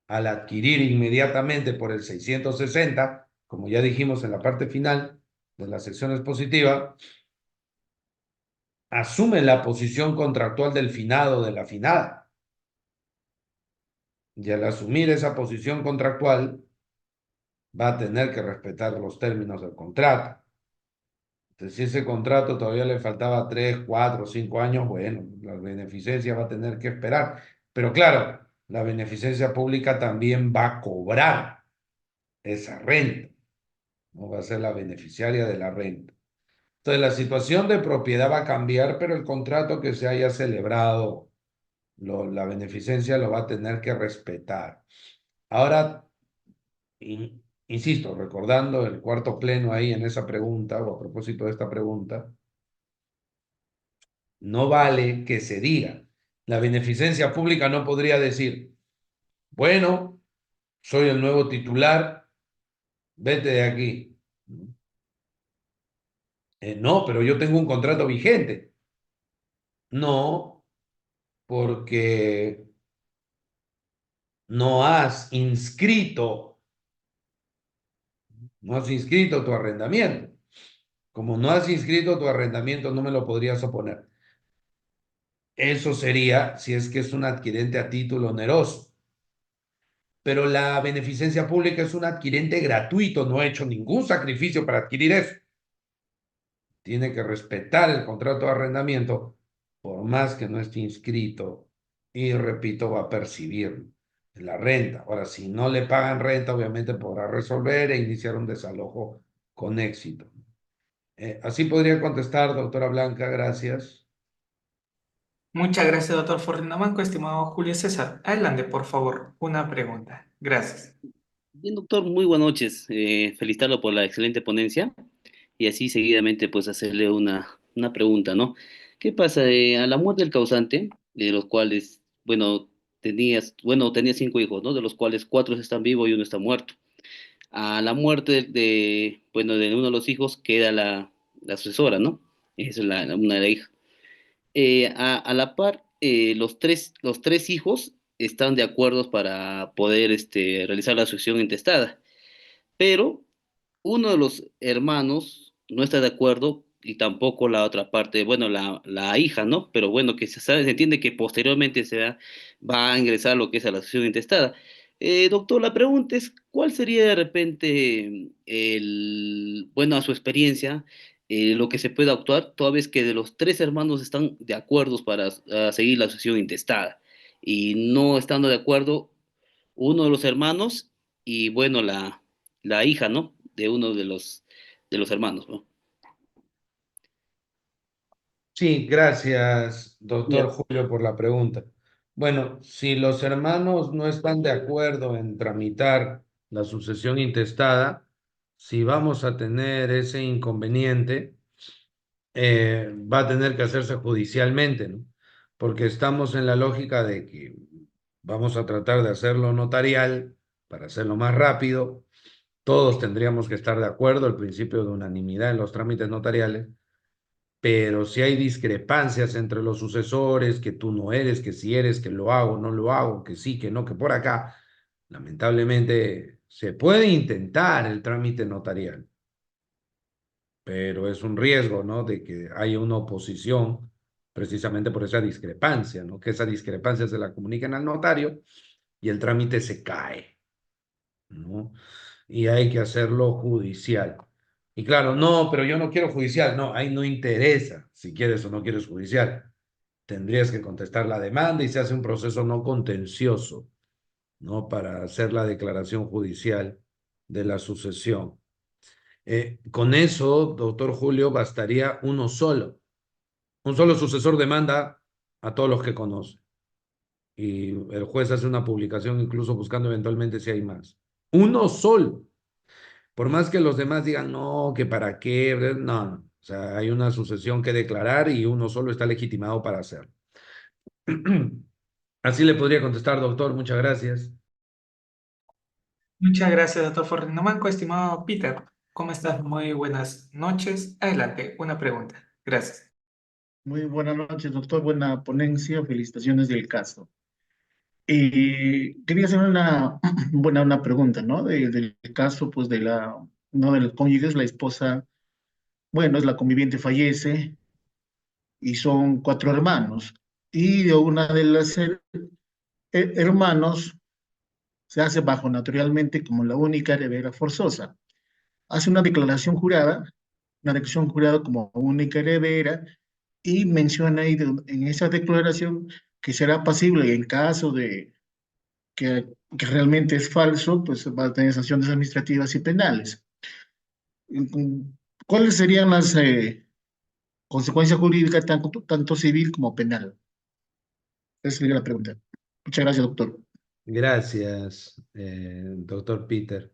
al adquirir inmediatamente por el 660, como ya dijimos en la parte final de la sección expositiva, asume la posición contractual del finado o de la finada. Y al asumir esa posición contractual, va a tener que respetar los términos del contrato. Entonces, si ese contrato todavía le faltaba 3, 4, 5 años, bueno, la beneficencia va a tener que esperar. Pero claro, la beneficencia pública también va a cobrar esa renta, no va a ser la beneficiaria de la renta. Entonces, la situación de propiedad va a cambiar, pero el contrato que se haya celebrado, la beneficencia lo va a tener que respetar. Ahora, insisto, recordando el cuarto pleno ahí en esa pregunta, o a propósito de esta pregunta, no vale que se diga. La beneficencia pública no podría decir, bueno, soy el nuevo titular, vete de aquí. No, pero yo tengo un contrato vigente. No, porque no has inscrito, no has inscrito tu arrendamiento. Como no has inscrito tu arrendamiento, no me lo podrías oponer. Eso sería si es que es un adquirente a título oneroso. Pero la beneficencia pública es un adquirente gratuito, no ha hecho ningún sacrificio para adquirir eso. Tiene que respetar el contrato de arrendamiento, por más que no esté inscrito, y repito, va a percibir la renta. Ahora, si no le pagan renta, obviamente podrá resolver e iniciar un desalojo con éxito. Así podría contestar, doctora Blanca, gracias. Muchas gracias, doctor Forrinamanco. Estimado Julio César, adelante, por favor, una pregunta. Gracias. Bien, doctor, muy buenas noches. Felicitarlo por la excelente ponencia y así seguidamente pues hacerle una pregunta, ¿no? ¿Qué pasa? A la muerte del causante, de los cuales, bueno, tenía 5 hijos, ¿no? De los cuales 4 están vivos y uno está muerto. A la muerte bueno, de uno de los hijos queda la sucesora, ¿no? Esa es una de la hija. A la par, los tres hijos están de acuerdo para poder realizar la sucesión intestada, pero uno de los hermanos no está de acuerdo y tampoco la otra parte, bueno, la hija, ¿no? Pero bueno, que se entiende que posteriormente va a ingresar lo que es a la sucesión intestada. Doctor, la pregunta es, ¿cuál sería de repente bueno, a su experiencia, lo que se puede actuar, toda vez que de los tres hermanos están de acuerdo para seguir la sucesión intestada y no estando de acuerdo uno de los hermanos y bueno, la hija, ¿no? De uno de los hermanos, ¿no? Sí, gracias, doctor Ya. Julio, por la pregunta. Bueno, si los hermanos no están de acuerdo en tramitar la sucesión intestada, si vamos a tener ese inconveniente, va a tener que hacerse judicialmente, ¿no? Porque estamos en la lógica de que vamos a tratar de hacerlo notarial para hacerlo más rápido. Todos tendríamos que estar de acuerdo, el principio de unanimidad en los trámites notariales, pero si hay discrepancias entre los sucesores, que tú no eres, que si eres, que lo hago, no lo hago, que sí, que no, que por acá, lamentablemente se puede intentar el trámite notarial, pero es un riesgo, ¿no? De que haya una oposición precisamente por esa discrepancia, ¿no? Que esa discrepancia se la comuniquen al notario y el trámite se cae, ¿no? Y hay que hacerlo judicial. Y claro, no, pero yo no quiero judicial. No, ahí no interesa si quieres o no quieres judicial. Tendrías que contestar la demanda y se hace un proceso no contencioso, ¿no? Para hacer la declaración judicial de la sucesión. Con eso, doctor Julio, bastaría uno solo. Un solo sucesor demanda a todos los que conoce. Y el juez hace una publicación incluso buscando eventualmente si hay más. Uno solo. Por más que los demás digan, no, que para qué, no, no. O sea, hay una sucesión que declarar y uno solo está legitimado para hacerlo. Así le podría contestar, doctor. Muchas gracias. Muchas gracias, doctor Forrinamanco. Estimado Peter, ¿cómo estás? Muy buenas noches. Adelante, una pregunta. Gracias. Muy buenas noches, doctor. Buena ponencia. Felicitaciones del caso. Quería hacer una, una pregunta, ¿no? Del caso, pues, no de los cónyuges, la esposa, bueno, es la conviviente, fallece y son cuatro hermanos. Y de una de las hermanos se hace bajo naturalmente como la única heredera forzosa. Hace una declaración jurada como única heredera y menciona ahí en esa declaración que será pasible en caso de que realmente es falso, pues va a tener sanciones administrativas y penales. ¿Cuáles serían las consecuencias jurídicas tanto civil como penal? Esa sería la pregunta. Muchas gracias, doctor. Gracias, doctor Peter.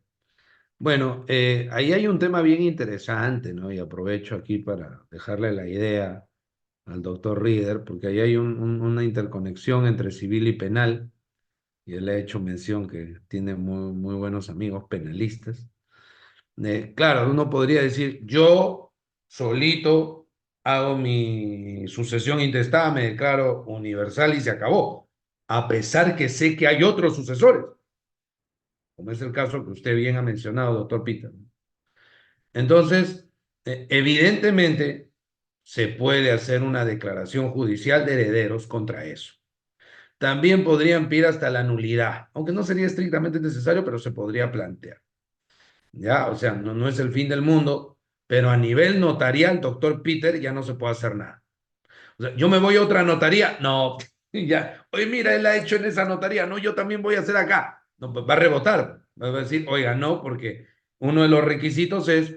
Bueno, ahí hay un tema bien interesante, ¿no? Y aprovecho aquí para dejarle la idea al doctor Reader, porque ahí hay una interconexión entre civil y penal, y él ha hecho mención que tiene muy buenos amigos penalistas. Claro, uno podría decir, yo solito hago mi sucesión intestada, me declaro universal y se acabó, a pesar que sé que hay otros sucesores, como es el caso que usted bien ha mencionado, doctor Peter. Entonces, evidentemente, se puede hacer una declaración judicial de herederos contra eso. También podrían pedir hasta la nulidad, aunque no sería estrictamente necesario, pero se podría plantear. ¿Ya? O sea, no es el fin del mundo, pero a nivel notarial, doctor Peter, ya no se puede hacer nada. O sea, yo me voy a otra notaría, no, ya, oye, mira, él ha hecho en esa notaría, no, yo también voy a hacer acá. No, pues va a rebotar, va a decir, oiga, no, porque uno de los requisitos es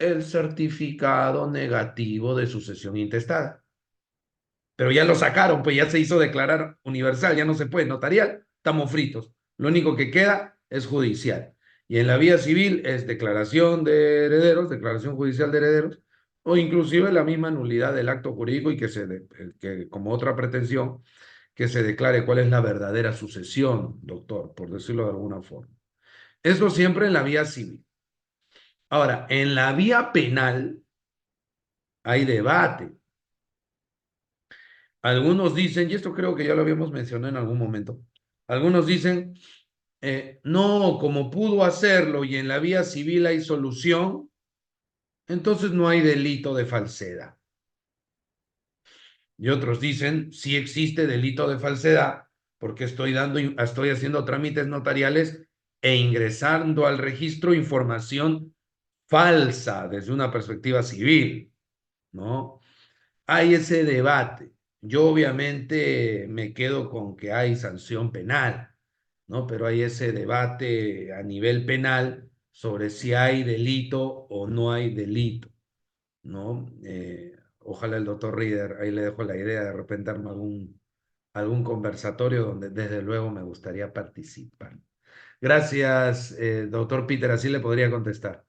el certificado negativo de sucesión intestada. Pero ya lo sacaron, pues ya se hizo declarar universal, ya no se puede, notarial, estamos fritos. Lo único que queda es judicial. Y en la vía civil es declaración de herederos, declaración judicial de herederos, o inclusive la misma nulidad del acto jurídico y que como otra pretensión, que se declare cuál es la verdadera sucesión, doctor, por decirlo de alguna forma. Eso siempre en la vía civil. Ahora, en la vía penal hay debate. Algunos dicen, y esto creo que ya lo habíamos mencionado en algún momento, algunos dicen, no, como pudo hacerlo y en la vía civil hay solución, entonces no hay delito de falsedad. Y otros dicen, sí existe delito de falsedad porque estoy haciendo trámites notariales e ingresando al registro información falsa desde una perspectiva civil, ¿no? Hay ese debate. Yo obviamente me quedo con que hay sanción penal, ¿no? Pero hay ese debate a nivel penal sobre si hay delito o no hay delito, ¿no? Ojalá el doctor Reader, ahí le dejo la idea de repente armar algún conversatorio donde desde luego me gustaría participar. Gracias, doctor Peter, así le podría contestar.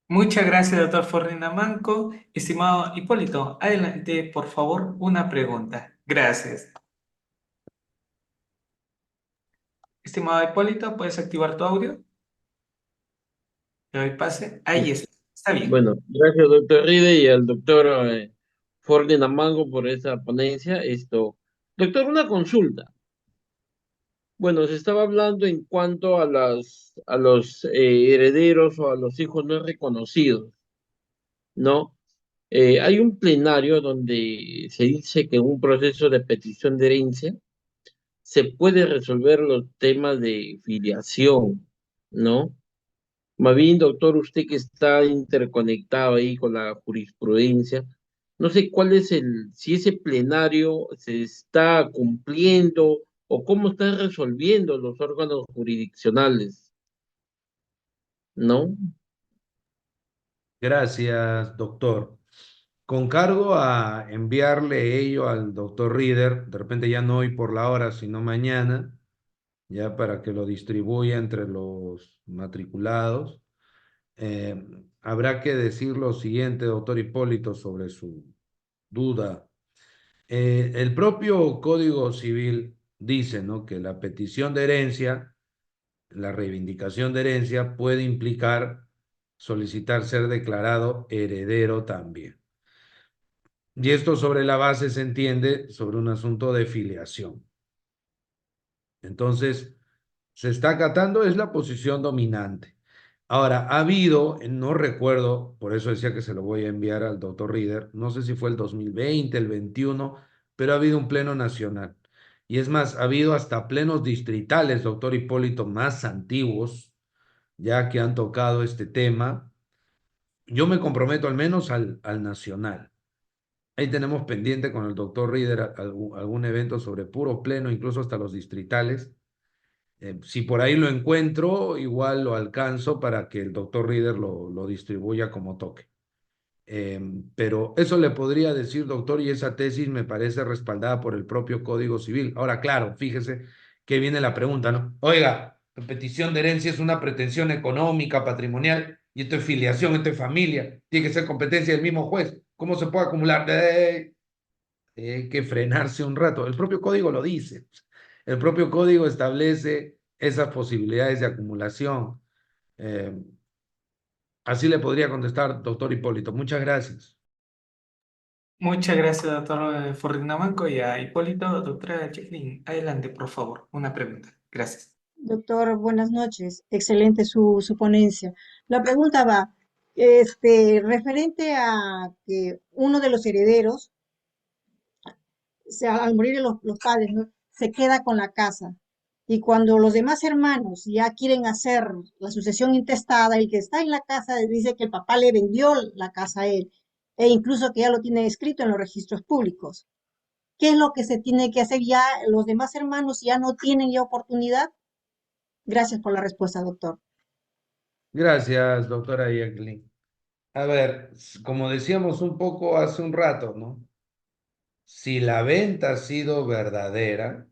Muchas gracias, doctor Fornina Manco. Estimado Hipólito, adelante, por favor, una pregunta. Gracias. Estimado Hipólito, ¿puedes activar tu audio? Le doy pase. Ahí está. Está bien. Bueno, gracias doctor Ride y al doctor Ferdinand Amango por esa ponencia. Doctor, una consulta. Bueno, se estaba hablando en cuanto a a los herederos o a los hijos no reconocidos, ¿no? Hay un plenario donde se dice que en un proceso de petición de herencia se puede resolver los temas de filiación, ¿no? Más bien, doctor, usted que está interconectado ahí con la jurisprudencia, no sé cuál es si ese plenario se está cumpliendo o cómo están resolviendo los órganos jurisdiccionales, ¿no? Gracias, doctor. Con cargo a enviarle ello al doctor Reader, de repente ya no hoy por la hora, sino mañana, ya para que lo distribuya entre los matriculados. Eh, Habrá que decir lo siguiente, doctor Hipólito, sobre su duda. El propio Código Civil dice, ¿no?, que la petición de herencia, la reivindicación de herencia puede implicar solicitar ser declarado heredero también. Y esto sobre la base se entiende sobre un asunto de filiación. Entonces, se está acatando, es la posición dominante. Ahora, ha habido, no recuerdo, por eso decía que se lo voy a enviar al doctor Reader, no sé si fue el 2020, el 21, pero ha habido un pleno nacional. Y es más, ha habido hasta plenos distritales, doctor Hipólito, más antiguos, ya que han tocado este tema. Yo me comprometo al menos al nacional. Ahí tenemos pendiente con el doctor Reader algún evento sobre puro pleno, incluso hasta los distritales. Si por ahí lo encuentro, igual lo alcanzo para que el doctor Reader lo distribuya como toque. Pero eso le podría decir, doctor, y esa tesis me parece respaldada por el propio Código Civil. Ahora, claro, fíjese que viene la pregunta, ¿no? Oiga, petición de herencia es una pretensión económica, patrimonial, y esto es filiación, esto es familia, tiene que ser competencia del mismo juez. ¿Cómo se puede acumular? Hay que frenarse un rato. El propio código lo dice. El propio código establece esas posibilidades de acumulación. Eh, Así le podría contestar, doctor Hipólito. Muchas gracias. Muchas gracias, doctor Forrinamanco, y a Hipólito. Doctora Jacqueline, adelante, por favor, una pregunta. Gracias. Doctor, buenas noches. Excelente su ponencia. La pregunta va, referente a que uno de los herederos, al morir los padres, ¿no? Se queda con la casa. Y cuando los demás hermanos ya quieren hacer la sucesión intestada, el que está en la casa dice que el papá le vendió la casa a él, e incluso que ya lo tiene escrito en los registros públicos. ¿Qué es lo que se tiene que hacer ya? ¿Los demás hermanos ya no tienen ya oportunidad? Gracias por la respuesta, doctor. Gracias, doctora Jacqueline. A ver, como decíamos un poco hace un rato, ¿no? Si la venta ha sido verdadera,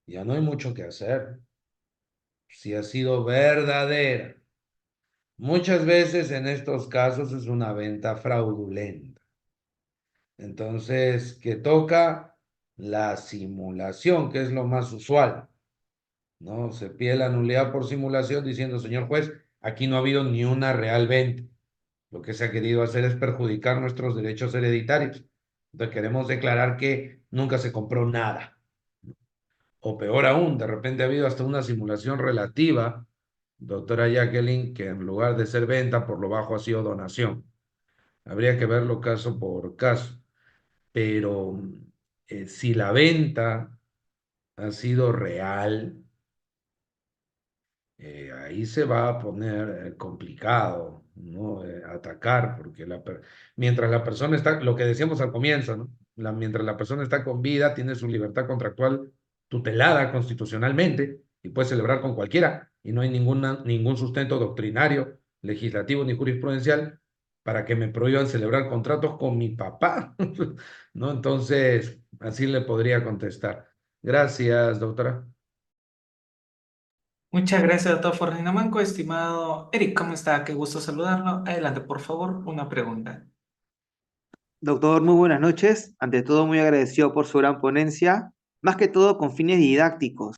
ya no hay mucho que hacer. Si ha sido verdadera. Muchas veces en estos casos es una venta fraudulenta. Entonces, que toca la simulación, que es lo más usual, ¿no? Se pide la nulidad por simulación diciendo, señor juez, aquí no ha habido ni una real venta. Lo que se ha querido hacer es perjudicar nuestros derechos hereditarios. Entonces queremos declarar que nunca se compró nada. O peor aún, de repente ha habido hasta una simulación relativa, doctora Jacqueline, que en lugar de ser venta, por lo bajo ha sido donación. Habría que verlo caso por caso. Pero si la venta ha sido real, ahí se va a poner complicado, ¿no? Atacar, porque mientras la persona está, lo que decíamos al comienzo, ¿no? Mientras la persona está con vida, tiene su libertad contractual tutelada constitucionalmente y puede celebrar con cualquiera, y no hay ningún sustento doctrinario, legislativo ni jurisprudencial para que me prohíban celebrar contratos con mi papá, ¿no? Entonces, así le podría contestar. Gracias, doctora. Muchas gracias, doctor Forrinamanco. Estimado Eric, ¿cómo está? Qué gusto saludarlo. Adelante, por favor, una pregunta. Doctor, muy buenas noches. Ante todo, muy agradecido por su gran ponencia, más que todo con fines didácticos.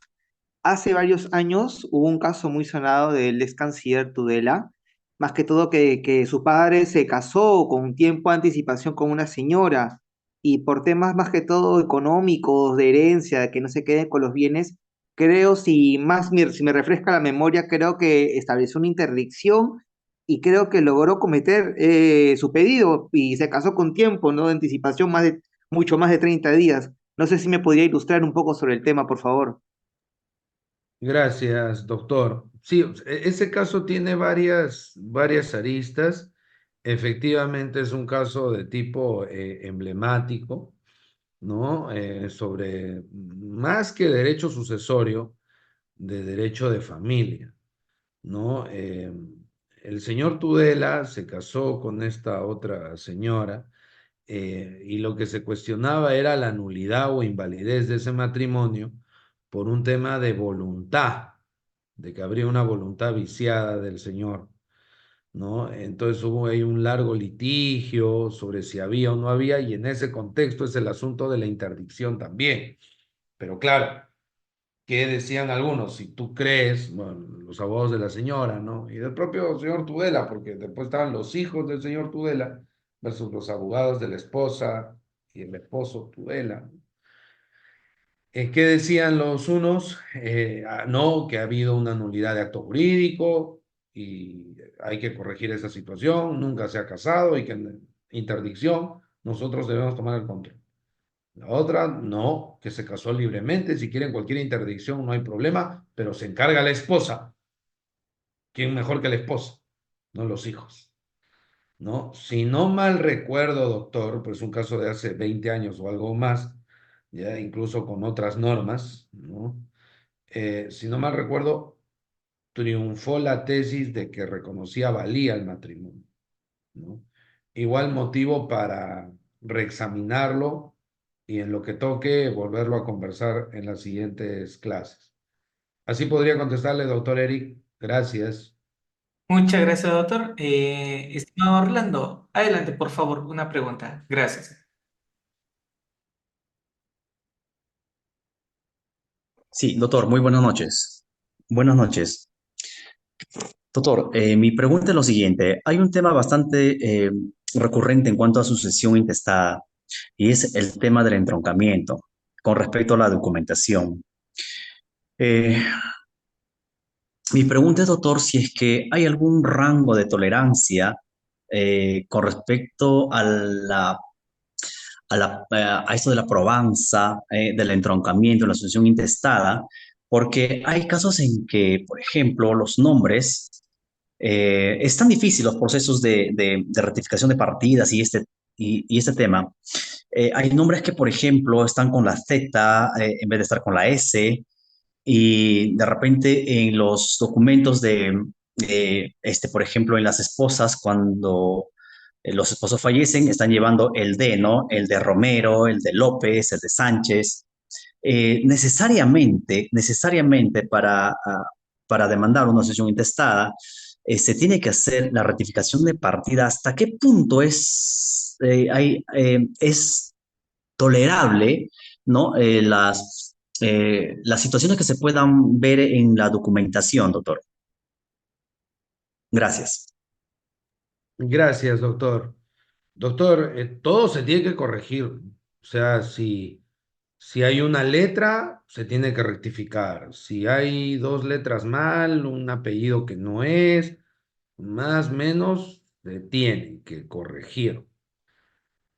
Hace varios años hubo un caso muy sonado del ex canciller Tudela, más que todo que su padre se casó con tiempo de anticipación con una señora y por temas más que todo económicos, de herencia, de que no se queden con los bienes, creo, si me refresca la memoria, creo que estableció una interdicción y creo que logró cometer su pedido y se casó con tiempo, ¿no? De anticipación, mucho más de 30 días. No sé si me podría ilustrar un poco sobre el tema, por favor. Gracias, doctor. Sí, ese caso tiene varias aristas. Efectivamente es un caso de tipo emblemático, ¿no? Sobre más que derecho sucesorio, de derecho de familia, ¿no? El señor Tudela se casó con esta otra señora y lo que se cuestionaba era la nulidad o invalidez de ese matrimonio por un tema de voluntad, de que habría una voluntad viciada del señor, ¿no? Entonces hubo ahí un largo litigio sobre si había o no había, y en ese contexto es el asunto de la interdicción también. Pero claro, ¿qué decían algunos? Si tú crees, bueno, los abogados de la señora, ¿no? Y del propio señor Tudela, porque después estaban los hijos del señor Tudela, versus los abogados de la esposa y el esposo, tutela. ¿Qué decían los unos? No, que ha habido una nulidad de acto jurídico y hay que corregir esa situación, nunca se ha casado y que en interdicción nosotros debemos tomar el control. La otra, no, que se casó libremente, si quieren cualquier interdicción no hay problema, pero se encarga la esposa. ¿Quién mejor que la esposa? No los hijos, ¿no? Si no mal recuerdo, doctor, pues un caso de hace 20 años o algo más, ya incluso con otras normas, ¿no? Si no mal recuerdo, triunfó la tesis de que reconocía valía el matrimonio, ¿no? Igual motivo para reexaminarlo y en lo que toque volverlo a conversar en las siguientes clases. Así podría contestarle, doctor Eric. Gracias. Muchas gracias, doctor. Estimado Orlando, adelante, por favor, una pregunta. Gracias. Sí, doctor, muy buenas noches. Buenas noches. Doctor, mi pregunta es lo siguiente. Hay un tema bastante recurrente en cuanto a sucesión intestada y es el tema del entroncamiento con respecto a la documentación. Eh, Mi pregunta es, doctor, si es que hay algún rango de tolerancia con respecto a esto de la probanza, del entroncamiento, la sucesión intestada, porque hay casos en que, por ejemplo, los nombres, es tan difícil los procesos de rectificación de partidas y este tema. Hay nombres que, por ejemplo, están con la Z en vez de estar con la S, y de repente en los documentos por ejemplo, en las esposas, cuando los esposos fallecen, están llevando el D, ¿no? El de Romero, el de López, el de Sánchez. Necesariamente para demandar una sucesión intestada, se tiene que hacer la rectificación de partida. ¿Hasta qué punto es tolerable, ¿no? Las situaciones que se puedan ver en la documentación, doctor. Gracias. Gracias, doctor. Doctor, todo se tiene que corregir. O sea, si hay una letra, se tiene que rectificar. Si hay dos letras mal, un apellido que no es, más o menos, se tiene que corregir.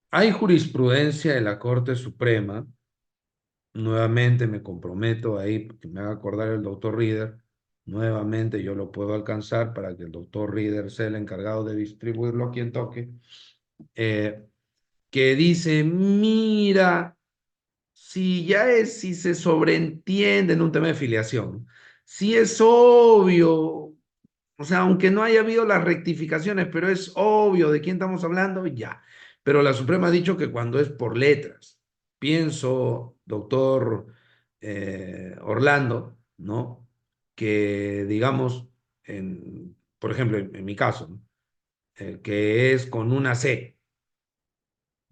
Hay jurisprudencia de la Corte Suprema. Nuevamente me comprometo ahí, que me haga acordar el doctor Reader. Nuevamente yo lo puedo alcanzar para que el doctor Reader sea el encargado de distribuirlo a quien toque. Eh, que dice, mira, si se sobreentiende en un tema de filiación, si es obvio, o sea, aunque no haya habido las rectificaciones, pero es obvio de quién estamos hablando, ya. Pero la Suprema ha dicho que cuando es por letras, pienso, doctor Orlando, ¿no? Que digamos, por ejemplo, en mi caso, ¿no? Que es con una C.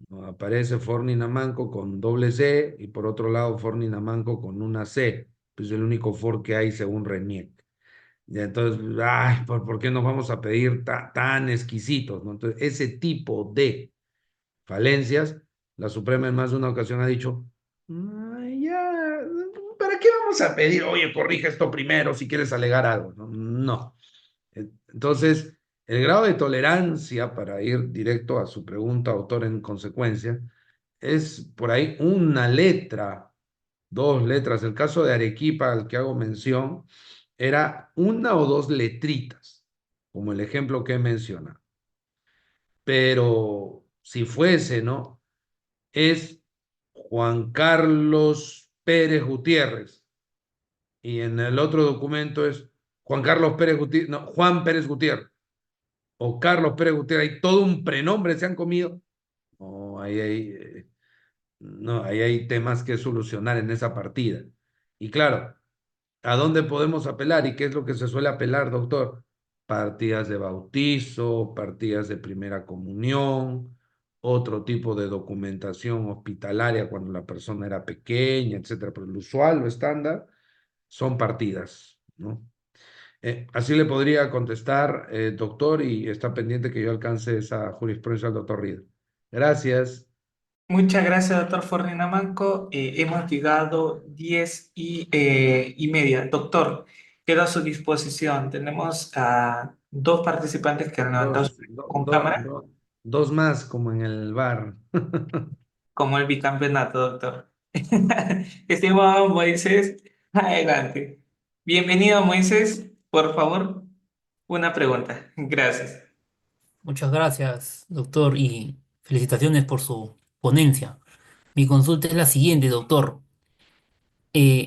¿No? Aparece Forni-Namanco con doble C y por otro lado Forni-Namanco con una C. Pues es el único for que hay según Renier. Y entonces, ay, ¿por qué nos vamos a pedir tan exquisitos? ¿No? Entonces, ese tipo de falencias, la Suprema en más de una ocasión ha dicho, "Ay, ya, ¿para qué vamos a pedir, oye, corrige esto primero si quieres alegar algo? No, no. Entonces, el grado de tolerancia, para ir directo a su pregunta, autor, en consecuencia, es por ahí una letra, dos letras. El caso de Arequipa, al que hago mención, era una o dos letritas, como el ejemplo que he mencionado. Pero si fuese, ¿no? Es Juan Carlos Pérez Gutiérrez. Y en el otro documento es Juan Carlos Pérez Gutiérrez, no, Juan Pérez Gutiérrez. O Carlos Pérez Gutiérrez, hay todo un prenombre, se han comido. No, no, ahí hay temas que solucionar en esa partida. Y claro, ¿a dónde podemos apelar? ¿Y qué es lo que se suele apelar, doctor? Partidas de bautizo, partidas de primera comunión, otro tipo de documentación hospitalaria cuando la persona era pequeña, etcétera. Pero lo usual, lo estándar, son partidas, ¿no? Así le podría contestar, doctor, y está pendiente que yo alcance esa jurisprudencia al doctor Rida. Gracias. Muchas gracias, doctor Forninamanco. Hemos llegado 10:30. Doctor, quedo a su disposición. Tenemos a dos participantes que han levantado su Dos, mano con cámara, dos más como en el bar. como el bicampeonato, doctor. Estimado Moisés, adelante. Bienvenido, Moisés. Por favor, una pregunta. Gracias. Muchas gracias, doctor, y felicitaciones por su ponencia. Mi consulta es la siguiente, doctor.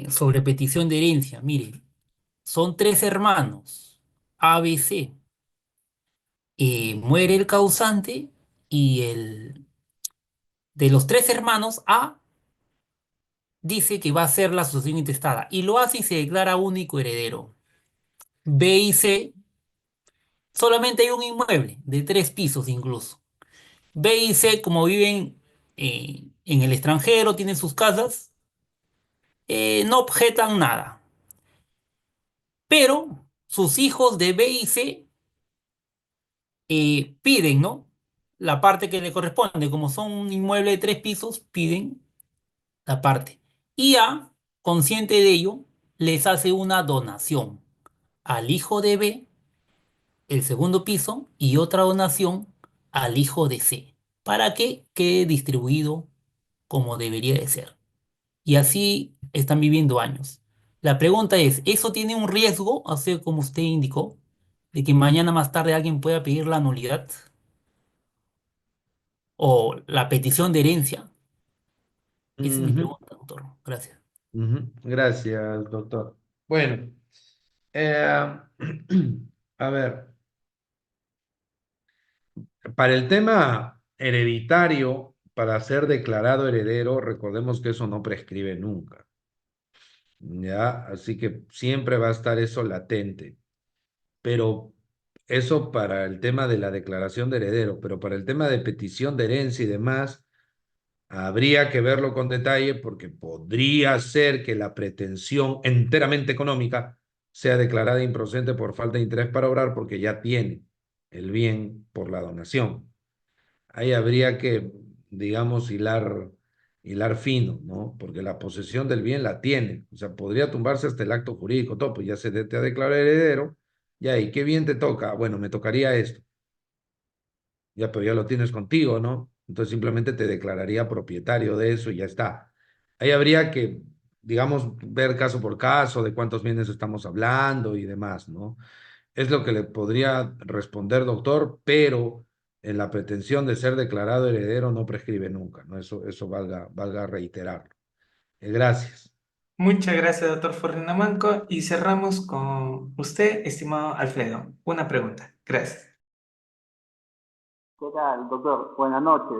Sobre petición de herencia. Mire, son tres hermanos, A, B, C. Muere el causante y de los tres hermanos, A dice que va a hacer la sucesión intestada y lo hace y se declara único heredero. B y C, solamente hay un inmueble de 3 pisos incluso. B y C, como viven en el extranjero, tienen sus casas, no objetan nada. Pero sus hijos de B y C piden, ¿no? La parte que le corresponde. Como son un inmueble de 3 pisos, piden la parte. Y A, consciente de ello, les hace una donación al hijo de B, el segundo piso, y otra donación al hijo de C, para que quede distribuido como debería de ser. Y así están viviendo años. La pregunta es, ¿eso tiene un riesgo, así como usted indicó, de que mañana más tarde alguien pueda pedir la nulidad o la petición de herencia? Esa es mi Ujú, pregunta, doctor. Gracias. ujú. Gracias, doctor. Bueno, eh, a ver, para el tema hereditario, para ser declarado heredero, recordemos que eso no prescribe nunca, ¿ya? Así que siempre va a estar eso latente. Pero eso para el tema de la declaración de heredero, pero para el tema de petición de herencia y demás, habría que verlo con detalle porque podría ser que la pretensión enteramente económica sea declarada improcedente por falta de interés para obrar porque ya tiene el bien por la donación. Ahí habría que, digamos, hilar fino, ¿no? Porque la posesión del bien la tiene. O sea, podría tumbarse hasta el acto jurídico, todo, pues ya te ha declarado heredero, ya, ¿y qué bien te toca? Bueno, me tocaría esto. Ya, pero ya lo tienes contigo, ¿no? Entonces simplemente te declararía propietario de eso y ya está. Ahí habría que, digamos, ver caso por caso de cuántos bienes estamos hablando y demás, ¿no? Es lo que le podría responder, doctor, pero en la pretensión de ser declarado heredero no prescribe nunca, ¿no? Eso valga reiterarlo. Gracias. Muchas gracias, doctor Forninamanco. Y cerramos con usted, estimado Alfredo. Una pregunta. Gracias. ¿Qué tal, doctor? Buenas noches.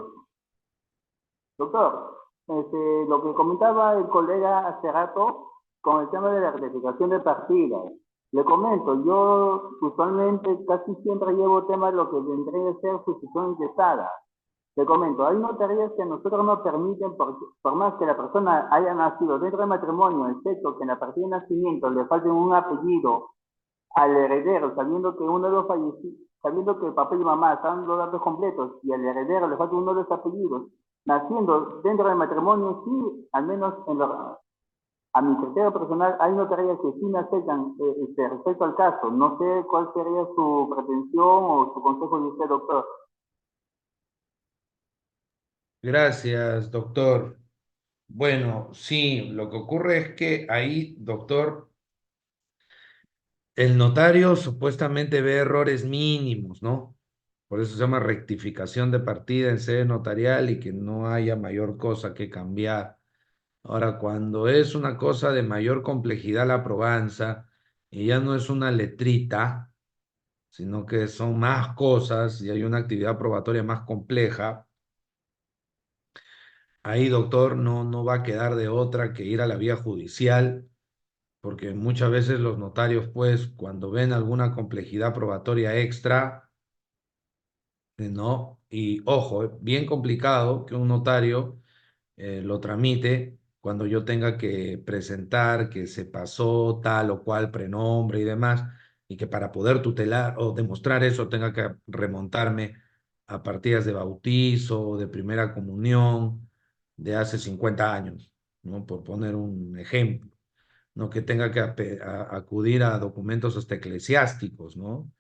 Doctor, lo que comentaba el colega hace rato con el tema de la rectificación de partidas. Le comento, yo usualmente casi siempre llevo temas de lo que vendría a ser sucesión intestada. Le comento, hay notarías que a nosotros no permiten, por más que la persona haya nacido dentro del matrimonio, excepto que en la partida de nacimiento le falte un apellido al heredero, sabiendo que uno de los fallecidos, sabiendo que el papá y mamá están los datos completos y al heredero le falta uno de los apellidos, naciendo dentro del matrimonio, sí, al menos a mi criterio personal, hay notarías que sí me aceptan respecto al caso. No sé cuál sería su pretensión o su consejo de usted, doctor. Gracias, doctor. Bueno, sí, lo que ocurre es que ahí, doctor, el notario supuestamente ve errores mínimos, ¿no? Por eso se llama rectificación de partida en sede notarial y que no haya mayor cosa que cambiar. Ahora, cuando es una cosa de mayor complejidad la probanza y ya no es una letrita, sino que son más cosas y hay una actividad probatoria más compleja, ahí, doctor, no va a quedar de otra que ir a la vía judicial porque muchas veces los notarios, pues, cuando ven alguna complejidad probatoria extra, ¿no? Y ojo, bien complicado que un notario lo tramite cuando yo tenga que presentar que se pasó tal o cual prenombre y demás. y que para poder tutelar o demostrar eso tenga que remontarme a partidas de bautizo, de primera comunión, de hace 50 años, ¿no? Por poner un ejemplo, ¿no? Que tenga que acudir a documentos hasta eclesiásticos, ¿no?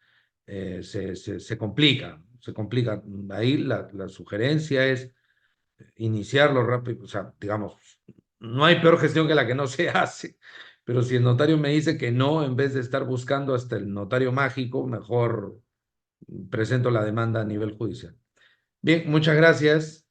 Se complica, se complica. Ahí la sugerencia es iniciarlo rápido, o sea, digamos, no hay peor gestión que la que no se hace, pero si el notario me dice que no, en vez de estar buscando hasta el notario mágico, mejor presento la demanda a nivel judicial. Bien, muchas gracias.